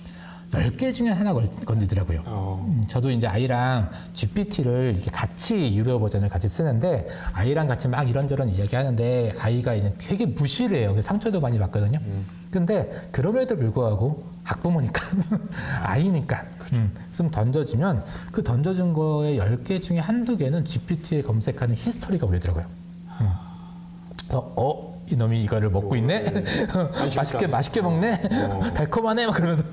10개 중에 하나 건지더라고요. 저도 이제 아이랑 GPT를 이렇게 같이 유료 버전을 같이 쓰는데 아이랑 같이 막 이런저런 이야기하는데 아이가 이제 되게 무시를 해요. 상처도 많이 받거든요. 근데 그럼에도 불구하고 학부모니까 아이니까 좀 던져주면 그 던져준 거에 10개 중에 한두 개는 GPT에 검색하는 히스토리가 보이더라고요. 그래서 이놈이 이거를 먹고 있네? 맛있게 먹네? 달콤하네? 막 그러면서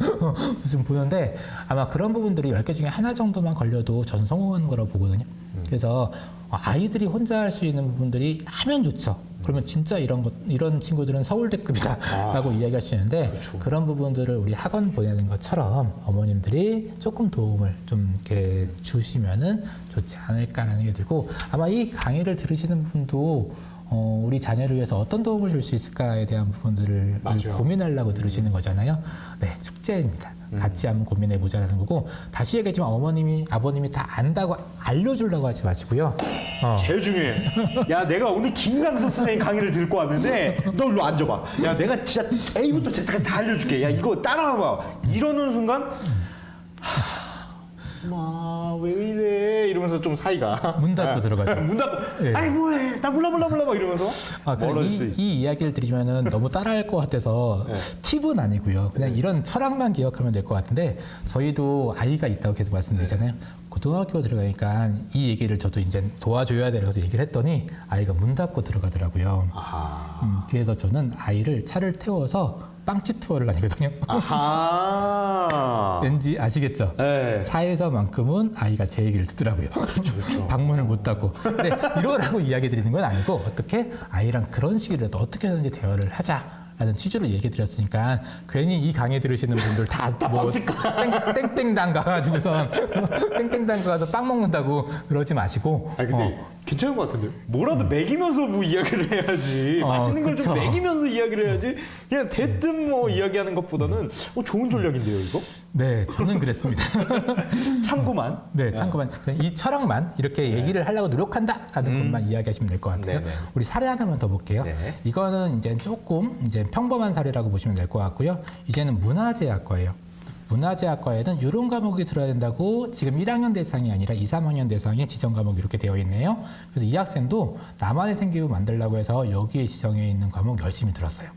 좀 보는데 아마 그런 부분들이 10개 중에 하나 정도만 걸려도 전 성공하는 거라고 보거든요. 그래서 아이들이 혼자 할 수 있는 부분들이 하면 좋죠. 그러면 진짜 이런 친구들은 서울대급이다라고 이야기할 수 있는데 그렇죠. 그런 부분들을 우리 학원 보내는 것처럼 어머님들이 조금 도움을 좀 이렇게 주시면은 좋지 않을까라는 게 들고 아마 이 강의를 들으시는 분도 우리 자녀를 위해서 어떤 도움을 줄 수 있을까에 대한 부분들을 맞아요. 고민하려고 들으시는 거잖아요. 네, 숙제입니다. 같이 한번 고민해 보자라는 거고, 다시 얘기하지만 어머님이 아버님이 다 안다고 알려주려고 하지 마시고요. 제일 중요해. 야, 내가 오늘 김강석 선생님 강의를 듣고 왔는데 너 일로 앉아봐. 야, 내가 진짜 A부터 Z까지 다 알려줄게. 야, 이거 따라와봐. 이러는 순간 마, 왜 이래? 이러면서 좀 사이가 문 닫고 들어가죠. 문 닫고 예. 아이 뭐해? 나 몰라 막 이러면서 그러니까 멀어질 수 있어. 이 이야기를 드리면은 너무 따라할 것 같아서 네. 팁은 아니고요. 그냥 이런 철학만 기억하면 될 것 같은데, 저희도 아이가 있다고 계속 말씀드리잖아요. 고등학교 들어가니까 이 얘기를 저도 이제 도와줘야 돼서 얘기를 했더니 아이가 문 닫고 들어가더라고요. 그래서 저는 아이를 차를 태워서 빵집 투어를 다니거든요. 아하. 왠지 아시겠죠? 네. 차에서만큼은 아이가 제 얘기를 듣더라고요. 그렇죠. 방문을 못 닫고. 근데 이러라고 이야기 드리는 건 아니고, 어떻게 아이랑 그런 식이라도 어떻게 하든지 대화를 하자라는 취지로 얘기 드렸으니까, 괜히 이 강의 들으시는 분들 다 뭐 땡땡당 가가지고선 땡땡당 가서 빵 먹는다고 그러지 마시고. 아 근데 괜찮은 것 같은데 뭐라도 먹이면서 뭐 이야기를 해야지. 맛있는 걸 좀 그쵸. 먹이면서 이야기를 해야지. 그냥 대뜸 뭐 이야기하는 것보다는 좋은 전략인데요, 이거? 네, 저는 그랬습니다. 참고만. 네, 참고만 이 철학만 이렇게 얘기를 하려고 노력한다라는 것만 이야기하시면 될 것 같아요. 네네. 우리 사례 하나만 더 볼게요. 네. 이거는 이제 조금 이제 평범한 사례라고 보시면 될 것 같고요. 이제는 문화재학과예요. 문화재학과에는 이런 과목이 들어야 된다고 지금 1학년 대상이 아니라 2, 3학년 대상의 지정 과목이 이렇게 되어 있네요. 그래서 이 학생도 나만의 생기부 만들려고 해서 여기에 지정해 있는 과목 열심히 들었어요.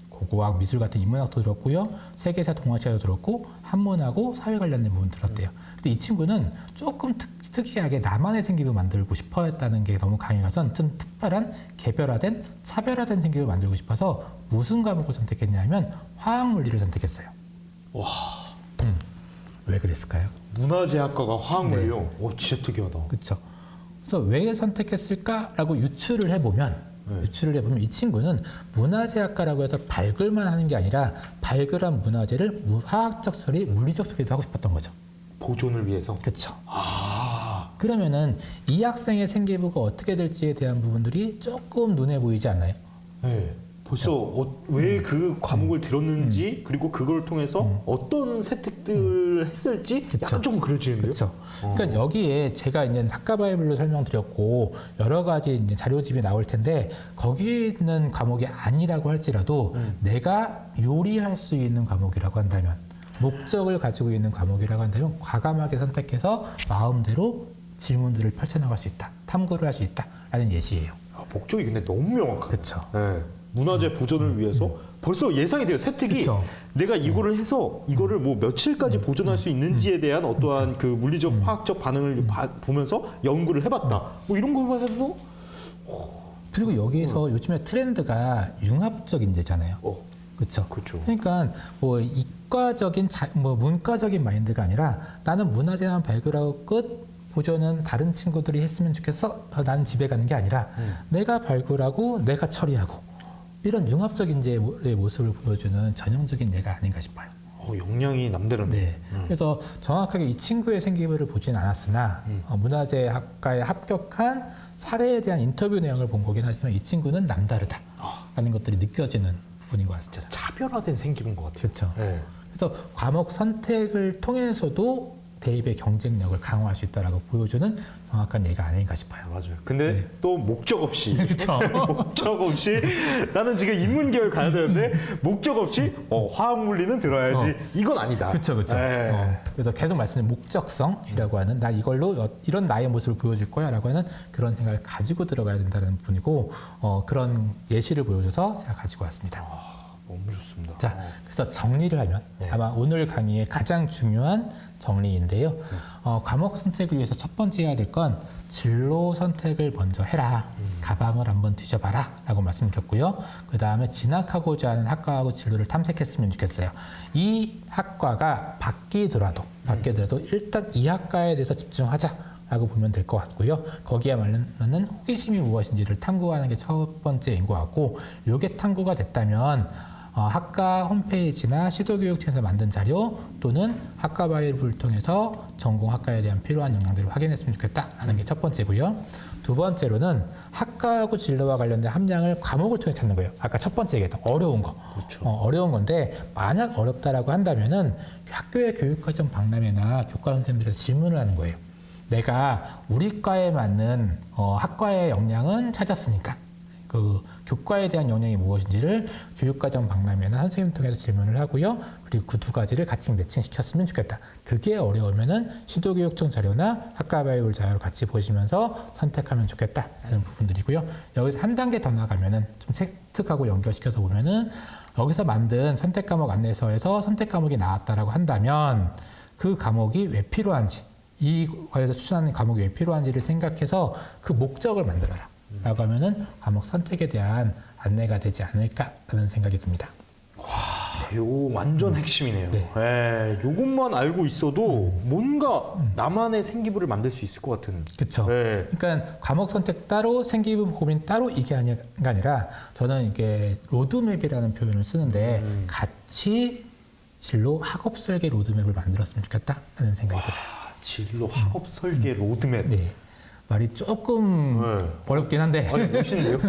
고고학, 미술 같은 인문학도 들었고요. 세계사, 동아시아도 들었고, 한문하고 사회 관련된 부분 들었대요. 근데 이 친구는 조금 특이하게 나만의 생기부 만들고 싶어 했다는 게 너무 강해가선 좀 특별한, 개별화된, 차별화된 생기부 만들고 싶어서 무슨 과목을 선택했냐면 화학물리를 선택했어요. 와. 왜 그랬을까요? 문화재학과가 화학물이요. 오, 진짜 특이하다. 그렇죠. 그래서 왜 선택했을까라고 유추를 해보면 이 친구는 문화재학과라고 해서 발굴만 하는 게 아니라 발굴한 문화재를 화학적 처리, 물리적 처리도 하고 싶었던 거죠. 보존을 위해서. 그렇죠. 아. 그러면은 이 학생의 생기부가 어떻게 될지에 대한 부분들이 조금 눈에 보이지 않나요? 네. 벌써 왜 그 과목을 들었는지 그리고 그걸 통해서 어떤 세택들을 했을지 약간 좀 그려지는데요. 그렇죠. 그러니까 여기에 제가 이제 학과 바이블로 설명드렸고 여러 가지 이제 자료집이 나올 텐데 거기에 있는 과목이 아니라고 할지라도 내가 요리할 수 있는 과목이라고 한다면, 목적을 가지고 있는 과목이라고 한다면 과감하게 선택해서 마음대로 질문들을 펼쳐나갈 수 있다, 탐구를 할 수 있다라는 예시예요. 목적이 근데 너무 명확하다. 그렇죠. 네. 문화재 보존을 위해서 벌써 예상이 돼요. 세특이 그쵸. 내가 이거를 해서 이거를 뭐 며칠까지 보존할 수 있는지에 대한 어떠한 그 물리적 화학적 반응을 보면서 연구를 해봤다. 뭐 이런 것만 해도 그리고 여기에서 요즘에 트렌드가 융합적 인재잖아요. 그렇죠. 그렇죠. 그러니까 뭐 이과적인 뭐 문과적인 마인드가 아니라 나는 문화재만 발굴하고 끝, 보존은 다른 친구들이 했으면 좋겠어. 나는 집에 가는 게 아니라 내가 발굴하고 내가 처리하고, 이런 융합적 인재의 모습을 보여주는 전형적인 예가 아닌가 싶어요. 역량이 남다르네. 네. 그래서 정확하게 이 친구의 생기부를 보진 않았으나 문화재학과에 합격한 사례에 대한 인터뷰 내용을 본 거긴 하지만 이 친구는 남다르다라는 것들이 느껴지는 부분인 것 같습니다. 차별화된 생기부인 것 같아요. 그렇죠. 네. 그래서 과목 선택을 통해서도 대입의 경쟁력을 강화할 수 있다라고 보여주는 정확한 예가 아닌가 싶어요. 맞아요. 근데 네. 또 목적 없이 그렇죠. 목적 없이 나는 지금 인문계열 가야 되는데 목적 없이 화학물리는 들어야지. 이건 아니다. 그렇죠, 그렇죠. 네. 그래서 계속 말씀드린 목적성이라고 하는, 나 이걸로 이런 나의 모습을 보여줄 거야라고 하는 그런 생각을 가지고 들어가야 된다는 부분이고, 그런 예시를 보여줘서 제가 가지고 왔습니다. 너무 좋습니다. 자, 그래서 정리를 하면 아마 오늘 강의의 가장 중요한 정리인데요. 과목 선택을 위해서 첫 번째 해야 될 건 진로 선택을 먼저 해라. 가방을 한번 뒤져봐라 라고 말씀드렸고요. 그 다음에 진학하고자 하는 학과하고 진로를 탐색했으면 좋겠어요. 이 학과가 바뀌더라도 일단 이 학과에 대해서 집중하자 라고 보면 될 것 같고요. 거기에 맞는 호기심이 무엇인지를 탐구하는 게 첫 번째인 것 같고, 요게 탐구가 됐다면 학과 홈페이지나 시도교육청에서 만든 자료 또는 학과바이블을 통해서 전공 학과에 대한 필요한 역량들을 확인했으면 좋겠다라는 게 첫 번째고요. 두 번째로는 학과하고 진로와 관련된 함량을 과목을 통해 찾는 거예요. 아까 첫 번째 얘기했던 어려운 거. 그렇죠. 어려운 건데 만약 어렵다라고 한다면은 학교의 교육과정 박람회나 교과 선생님들한테 질문을 하는 거예요. 내가 우리 과에 맞는 학과의 역량은 찾았으니까 그 교과에 대한 역량이 무엇인지를 교육과정 박람회나 선생님 통해서 질문을 하고요. 그리고 그 두 가지를 같이 매칭시켰으면 좋겠다. 그게 어려우면은 시도교육청 자료나 학과바이블 자료를 같이 보시면서 선택하면 좋겠다라는 부분들이고요. 여기서 한 단계 더 나가면은 좀 체득하고 연결시켜서 보면은 여기서 만든 선택 과목 안내서에서 선택 과목이 나왔다라고 한다면 그 과목이 왜 필요한지 이 과에서 추천하는 과목이 왜 필요한지를 생각해서 그 목적을 만들어라 라고 하면은 과목 선택에 대한 안내가 되지 않을까라는 생각이 듭니다. 요거 완전 핵심이네요. 네. 예, 요것만 알고 있어도 뭔가 나만의 생기부를 만들 수 있을 것 같은. 그렇죠. 예. 그러니까 과목 선택 따로 생기부 고민 따로 이게 아니라 저는 이게 로드맵이라는 표현을 쓰는데 같이 진로 학업 설계 로드맵을 만들었으면 좋겠다라는 생각이 들어요. 진로 학업 설계 로드맵. 네. 말이 조금 네. 어렵긴 한데 아니, 멋있는데요?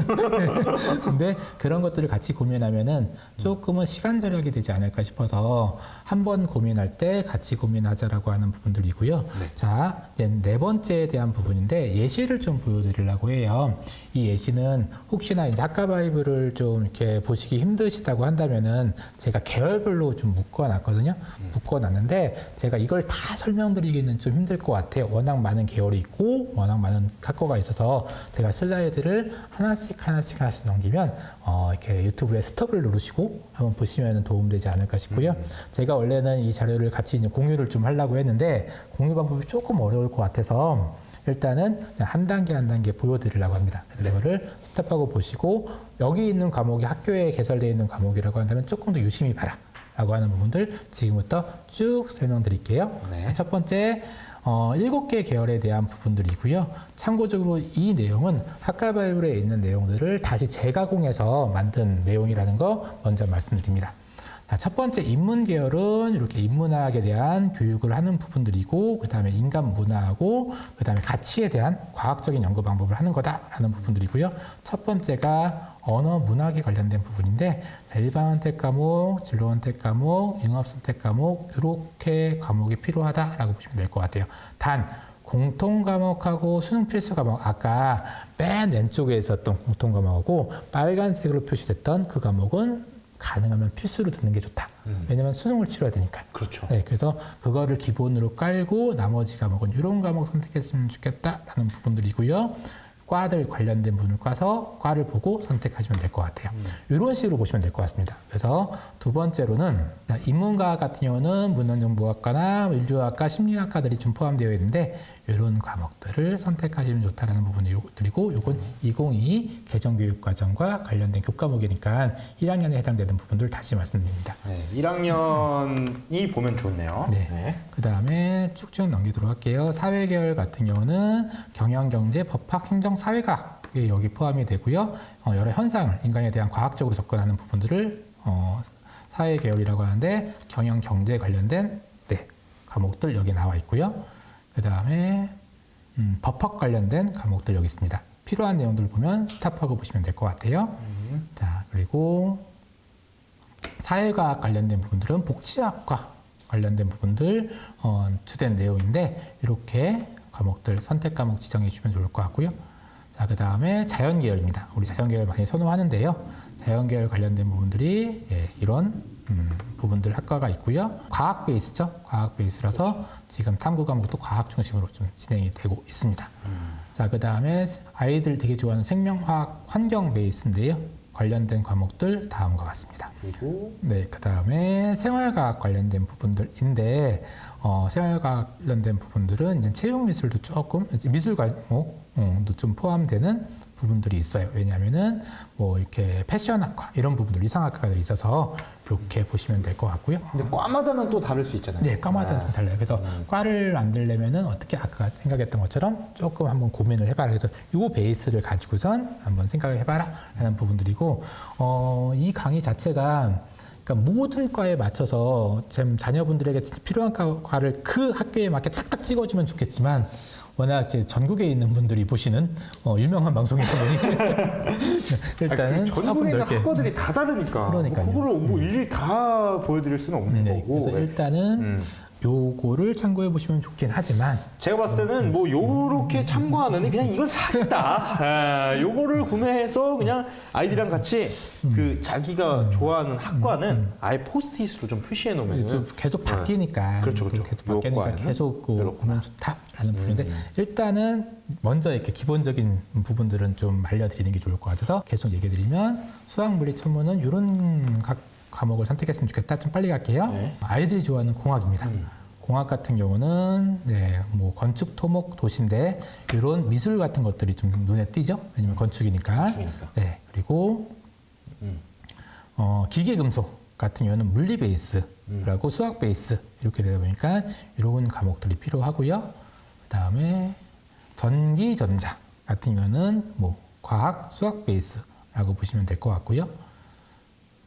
근데 그런 것들을 같이 고민하면은 조금은 시간 절약이 되지 않을까 싶어서 한 번 고민할 때 같이 고민하자라고 하는 부분들이고요. 네. 자, 이제 네 번째에 대한 부분인데 예시를 좀 보여드리려고 해요. 이 예시는 혹시나 이제 학과바이블을 좀 이렇게 보시기 힘드시다고 한다면은 제가 계열별로 좀 묶어놨거든요. 묶어놨는데 제가 이걸 다 설명드리기는 좀 힘들 것 같아요. 워낙 많은 계열이 있고 워낙 많은 학과가 있어서 제가 슬라이드를 하나씩 넘기면 이렇게 유튜브에 스톱을 누르시고 한번 보시면 도움되지 않을까 싶고요. 제가 원래는 이 자료를 같이 이제 공유를 좀 하려고 했는데 공유 방법이 조금 어려울 것 같아서 일단은 그냥 한 단계 보여드리려고 합니다. 그래서 이거를 스톱하고 보시고 여기 있는 과목이 학교에 개설되어 있는 과목이라고 한다면 조금 더 유심히 봐라 라고 하는 부분들 지금부터 쭉 설명드릴게요. 네. 첫 번째 7개 계열에 대한 부분들이고요. 참고적으로 이 내용은 학과바이블에 있는 내용들을 다시 재가공해서 만든 내용이라는 거 먼저 말씀드립니다. 자, 첫 번째 인문 계열은 이렇게 인문학에 대한 교육을 하는 부분들이고 그 다음에 인간 문화하고 그 다음에 가치에 대한 과학적인 연구 방법을 하는 거다라는 부분들이고요. 첫 번째가 언어 문학에 관련된 부분인데 일반 선택 과목, 진로 선택 과목, 융합 선택 과목 이렇게 과목이 필요하다라고 보시면 될 것 같아요. 단 공통 과목하고 수능 필수 과목 아까 맨 왼쪽에 있었던 공통 과목하고 빨간색으로 표시됐던 그 과목은 가능하면 필수로 듣는 게 좋다. 왜냐하면 수능을 치러야 되니까. 그렇죠. 네, 그래서 그거를 기본으로 깔고 나머지 과목은 이런 과목 선택했으면 좋겠다라는 부분들이고요. 과들 관련된 분을 까서 과를 보고 선택하시면 될 것 같아요. 이런 식으로 보시면 될 것 같습니다. 그래서 두 번째로는 인문과학 같은 경우는 문헌정보학과나 인류학과, 심리학과들이 좀 포함되어 있는데 이런 과목들을 선택하시면 좋다라는 부분들이고 이건 2022 개정교육과정과 관련된 교과목이니까 1학년에 해당되는 부분들 다시 말씀드립니다. 네, 1학년이 보면 좋네요. 네. 그 다음에 쭉쭉 넘기도록 할게요. 사회계열 같은 경우는 경영, 경제, 법학, 행정, 사회과학이 여기 포함이 되고요. 여러 현상을 인간에 대한 과학적으로 접근하는 부분들을 사회계열이라고 하는데 경영, 경제 관련된 과목들 여기 나와 있고요. 그 다음에 법학 관련된 과목들 여기 있습니다. 필요한 내용들을 보면 스탑하고 보시면 될 것 같아요. 자, 그리고 사회과학 관련된 부분들은 복지학과 관련된 부분들 주된 내용인데 이렇게 과목들 선택 과목 지정해 주시면 좋을 것 같고요. 자, 그 다음에 자연계열입니다. 우리 자연계열 많이 선호하는데요. 자연계열 관련된 부분들이 이런 부분들 학과가 있고요. 과학 베이스죠. 과학 베이스라서 지금 탐구 과목도 과학 중심으로 좀 진행이 되고 있습니다. 자, 그 다음에 아이들 되게 좋아하는 생명화학 환경 베이스인데요. 관련된 과목들 다음과 같습니다. 그리고 네, 그 다음에 생활과학 관련된 부분들인데 생활과학 관련된 부분들은 이제 체육미술도 조금 미술 과목도 좀 포함되는 부분들이 있어요. 왜냐하면은 뭐 이렇게 패션학과 이런 부분들 이상학과들이 있어서 이렇게 보시면 될 것 같고요. 근데 과마다는 또 다를 수 있잖아요. 네, 과마다 좀 달라요. 그래서 과를 만들려면은 어떻게 아까 생각했던 것처럼 조금 한번 고민을 해봐라. 그래서 요 베이스를 가지고선 한번 생각을 해봐라 라는 부분들이고 이 강의 자체가 그러니까 모든 과에 맞춰서 제 자녀분들에게 진짜 필요한 과를 그 학교에 맞게 탁탁 찍어주면 좋겠지만 워낙 이제 전국에 있는 분들이 보시는 유명한 방송이다 보니 일단은 전국에 조금 있는 넓게. 학과들이 다 다르니까 그러니까요. 그거를 뭐 일일이 다 보여드릴 수는 없는 네, 거고. 그래서 일단은 요거를 참고해 보시면 좋긴 하지만 제가 봤을 때는 뭐 요렇게 참고하느니 그냥 이걸 사겠다. 요거를 구매해서 그냥 아이들이랑 같이 그 자기가 좋아하는 학과는 아예 포스트잇으로 좀 표시해 놓으면 좀 계속 바뀌니까 그렇죠, 그렇죠. 계속 바뀌니까 요과에는 계속 요렇구나. 보면 좋다라는 부분인데 일단은 먼저 이렇게 기본적인 부분들은 좀 알려드리는 게 좋을 것 같아서 계속 얘기해드리면 수학, 물리, 천문은 이런 각 과목을 선택했으면 좋겠다. 좀 빨리 갈게요. 네. 아이들이 좋아하는 공학입니다. 공학 같은 경우는 뭐 건축, 토목, 도시인데 이런 미술 같은 것들이 좀 눈에 띄죠. 왜냐면 건축이니까. 건축이니까. 네. 그리고 기계 금속 같은 경우는 물리 베이스라고 수학 베이스 이렇게 되다 보니까 이런 과목들이 필요하고요. 그다음에 전기, 전자 같은 경우는 뭐 과학, 수학 베이스라고 보시면 될 것 같고요.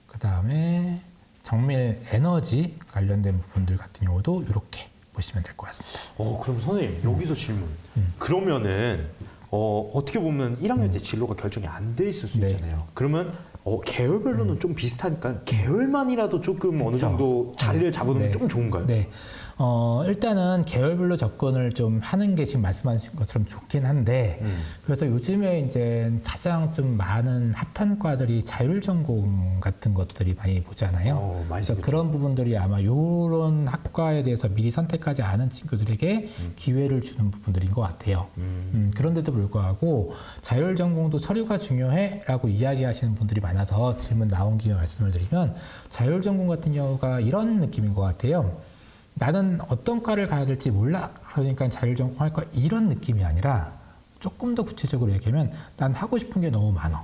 그다음에 정밀 에너지 관련된 부분들 같은 경우도 이렇게 보시면 될 것 같습니다. 그럼 선생님 여기서 질문. 그러면은 어떻게 보면 1학년 때 진로가 결정이 안 돼 있을 수 네. 있잖아요. 그러면 계열별로는 좀 비슷하니까 계열만이라도 조금 어느 그쵸. 정도 자리를 잡으면 네. 좀 좋은가요? 네. 일단은 계열별로 접근을 좀 하는 게 지금 말씀하신 것처럼 좋긴 한데, 그래서 요즘에 이제 가장 좀 많은 핫한 과들이 자율전공 같은 것들이 많이 보잖아요. 많이 그래서 생겼죠. 그런 부분들이 아마 이런 학과에 대해서 미리 선택하지 않은 친구들에게 기회를 주는 부분들인 것 같아요. 그런데도 불구하고 자율전공도 서류가 중요해라고 이야기하시는 분들이 많아서 질문 나온 김에 말씀을 드리면 자율전공 같은 경우가 이런 느낌인 것 같아요. 나는 어떤 과를 가야 될지 몰라. 그러니까 자율전공 할 거야. 이런 느낌이 아니라 조금 더 구체적으로 얘기하면 난 하고 싶은 게 너무 많아.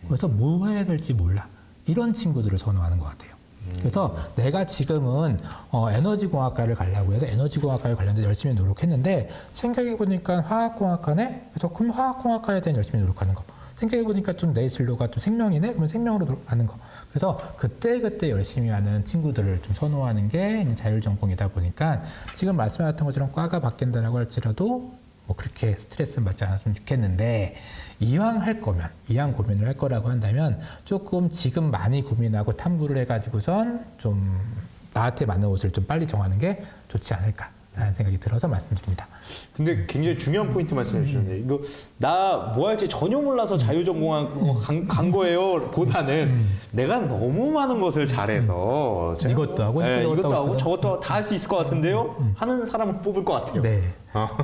그래서 뭐 해야 될지 몰라. 이런 친구들을 선호하는 것 같아요. 그래서 내가 지금은 에너지공학과를 가려고 해서 에너지공학과에 관련돼서 열심히 노력했는데 생각해보니까 화학공학과네? 그래서 그럼 화학공학과에 대한 열심히 노력하는 거. 생각해보니까 좀 내 진로가 좀 생명이네? 그러면 생명으로 가는 거. 그래서 그때그때 열심히 하는 친구들을 좀 선호하는 게 이제 자율전공이다 보니까 지금 말씀하셨던 것처럼 과가 바뀐다라고 할지라도 뭐 그렇게 스트레스는 받지 않았으면 좋겠는데 이왕 할 거면, 이왕 고민을 할 거라고 한다면 조금 지금 많이 고민하고 탐구를 해가지고선 좀 나한테 맞는 옷을 좀 빨리 정하는 게 좋지 않을까라는 생각이 들어서 말씀드립니다. 근데 굉장히 중요한 포인트 말씀해 주셨네요. 이거 나 뭐 할지 전혀 몰라서 자율전공한 간 거예요. 보다는 내가 너무 많은 것을 잘해서 제가 이것도 하고 네, 저것도 이것도 하고 하고 싶어서. 저것도 다 할 수 있을 것 같은데요. 하는 사람을 뽑을 것 같아요. 네.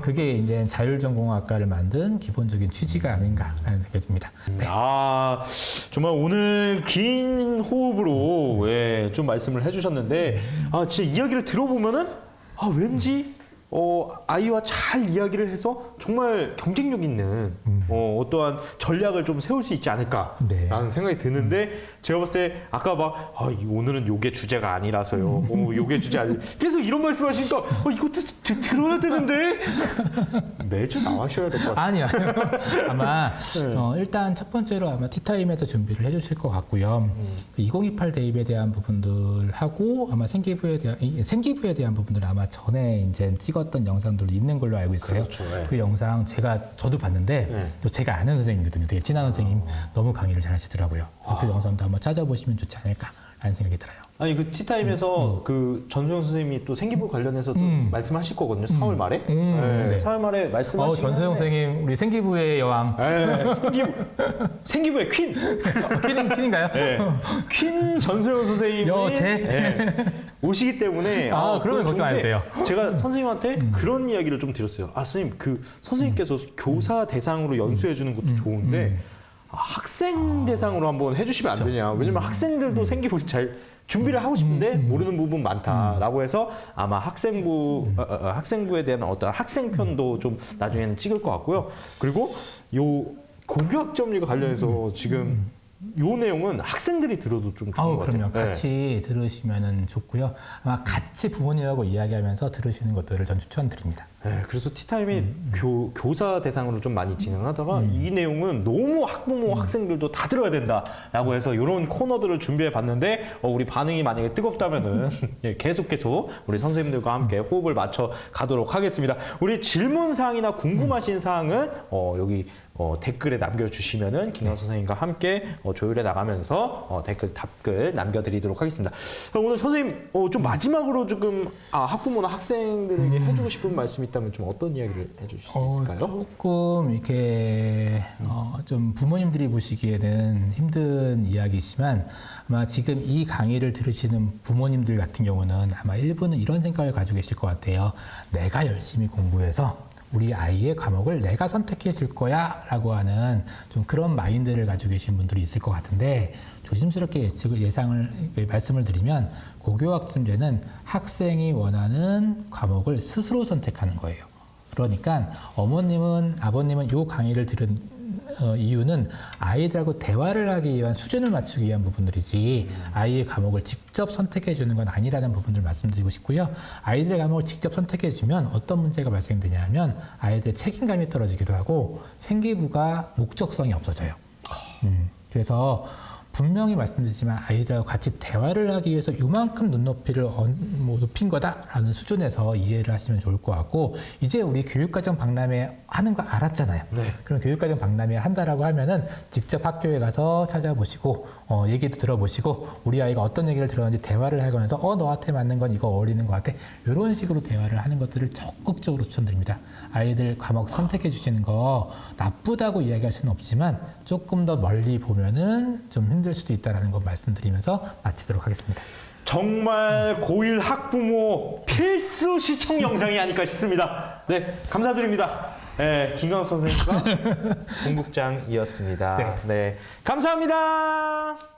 그게 이제 자율전공학과를 만든 기본적인 취지가 아닌가라는 생각이 듭니다. 네. 정말 오늘 긴 호흡으로 좀 말씀을 해주셨는데 진짜 이야기를 들어보면은 왠지 아이와 잘 이야기를 해서 정말 경쟁력 있는 어떠한 전략을 좀 세울 수 있지 않을까라는 네. 생각이 드는데 제가 봤을 때 아까 막 오늘은 요게 주제가 아니라서요. 요게 주제 아니 계속 이런 말씀하시니까 이것도 들어야 되는데 매주 나와셔야 될 것 같아요. 아니요. 아마 일단 첫 번째로 아마 티타임에서 준비를 해주실 것 같고요. 2028 대입에 대한 부분들하고 아마 생기부에 대한 부분들은 아마 전에 이제 찍었던 영상들도 있는 걸로 알고 있어요. 그렇죠. 네. 그 영상 저도 봤는데 네. 또 제가 아는 선생님이거든요. 되게 친한 선생님 너무 강의를 잘하시더라고요. 그래서 그 영상도 한번 찾아보시면 좋지 않을까라는 생각이 들어요. 아니 그 티타임에서 그 전소영 선생님이 또 생기부 관련해서도 말씀하실 거거든요. 4월 말에. 네. 4월 말에 말씀하시는. 전소영 선생님 우리 생기부의 여왕. 생기부의 퀸. 퀸인가요? 네. 퀸 전소영 선생님이 오시기 때문에 그러면 걱정 안 해도 돼요. 제가 선생님한테 그런 이야기를 좀 드렸어요. 선생님 그 선생님께서 교사 대상으로 연수해 주는 것도 좋은데 학생 대상으로 한번 해주시면 안 되냐. 왜냐면 학생들도 생기부 잘 준비를 하고 싶은데 모르는 부분 많다라고 해서 아마 학생부에 대한 어떤 학생편도 좀 나중에는 찍을 것 같고요. 그리고 요 고교학점률과 관련해서 지금 요 내용은 학생들이 들어도 좀 좋은 것 같아요. 그럼요. 같이 들으시면 좋고요. 아마 같이 부모님하고 이야기하면서 들으시는 것들을 전 추천드립니다. 네, 그래서 티타임이 교사 대상으로 좀 많이 진행하다가 이 내용은 너무 학부모, 학생들도 다 들어야 된다라고 해서 이런 코너들을 준비해 봤는데 우리 반응이 만약에 뜨겁다면은 예, 계속 우리 선생님들과 함께 호흡을 맞춰 가도록 하겠습니다. 우리 질문 사항이나 궁금하신 사항은 여기 댓글에 남겨주시면은 김강 선생님과 함께 조율해 나가면서 답글 남겨드리도록 하겠습니다. 오늘 선생님 좀 마지막으로 조금 학부모나 학생들에게 해주고 싶은 말씀이 있다면 좀 어떤 이야기를 해주실 수 있을까요? 조금 이렇게 좀 부모님들이 보시기에는 힘든 이야기지만 아마 지금 이 강의를 들으시는 부모님들 같은 경우는 아마 일부는 이런 생각을 가지고 계실 것 같아요. 내가 열심히 공부해서 우리 아이의 과목을 내가 선택해 줄 거야 라고 하는 좀 그런 마인드를 가지고 계신 분들이 있을 것 같은데 조심스럽게 말씀을 드리면 고교학점제는 학생이 원하는 과목을 스스로 선택하는 거예요. 그러니까 어머님은 아버님은 이 강의를 들은 이유는 아이들하고 대화를 하기 위한 수준을 맞추기 위한 부분들이지 아이의 과목을 직접 선택해 주는 건 아니라는 부분을 말씀드리고 싶고요. 아이들의 과목을 직접 선택해 주면 어떤 문제가 발생되냐 하면 아이들의 책임감이 떨어지기도 하고 생기부가 목적성이 없어져요. 그래서 분명히 말씀드리지만 아이들하고 같이 대화를 하기 위해서 요만큼 눈높이를 높인 거다라는 수준에서 이해를 하시면 좋을 것 같고 이제 우리 교육과정 박람회 하는 거 알았잖아요. 네. 그럼 교육과정 박람회 한다라고 하면은 직접 학교에 가서 찾아보시고 얘기도 들어보시고 우리 아이가 어떤 얘기를 들었는지 대화를 하면서 너한테 맞는 건 이거 어울리는 것 같아. 이런 식으로 대화를 하는 것들을 적극적으로 추천드립니다. 아이들 과목 선택해 주시는 거 나쁘다고 이야기할 수는 없지만 조금 더 멀리 보면은 좀 힘들 수도 있다는 거 말씀드리면서 마치도록 하겠습니다. 정말 고1 학부모 필수 시청 영상이 아닐까 싶습니다. 네, 감사드립니다. 네, 김강석 선생님과 공국장이었습니다. 네, 감사합니다.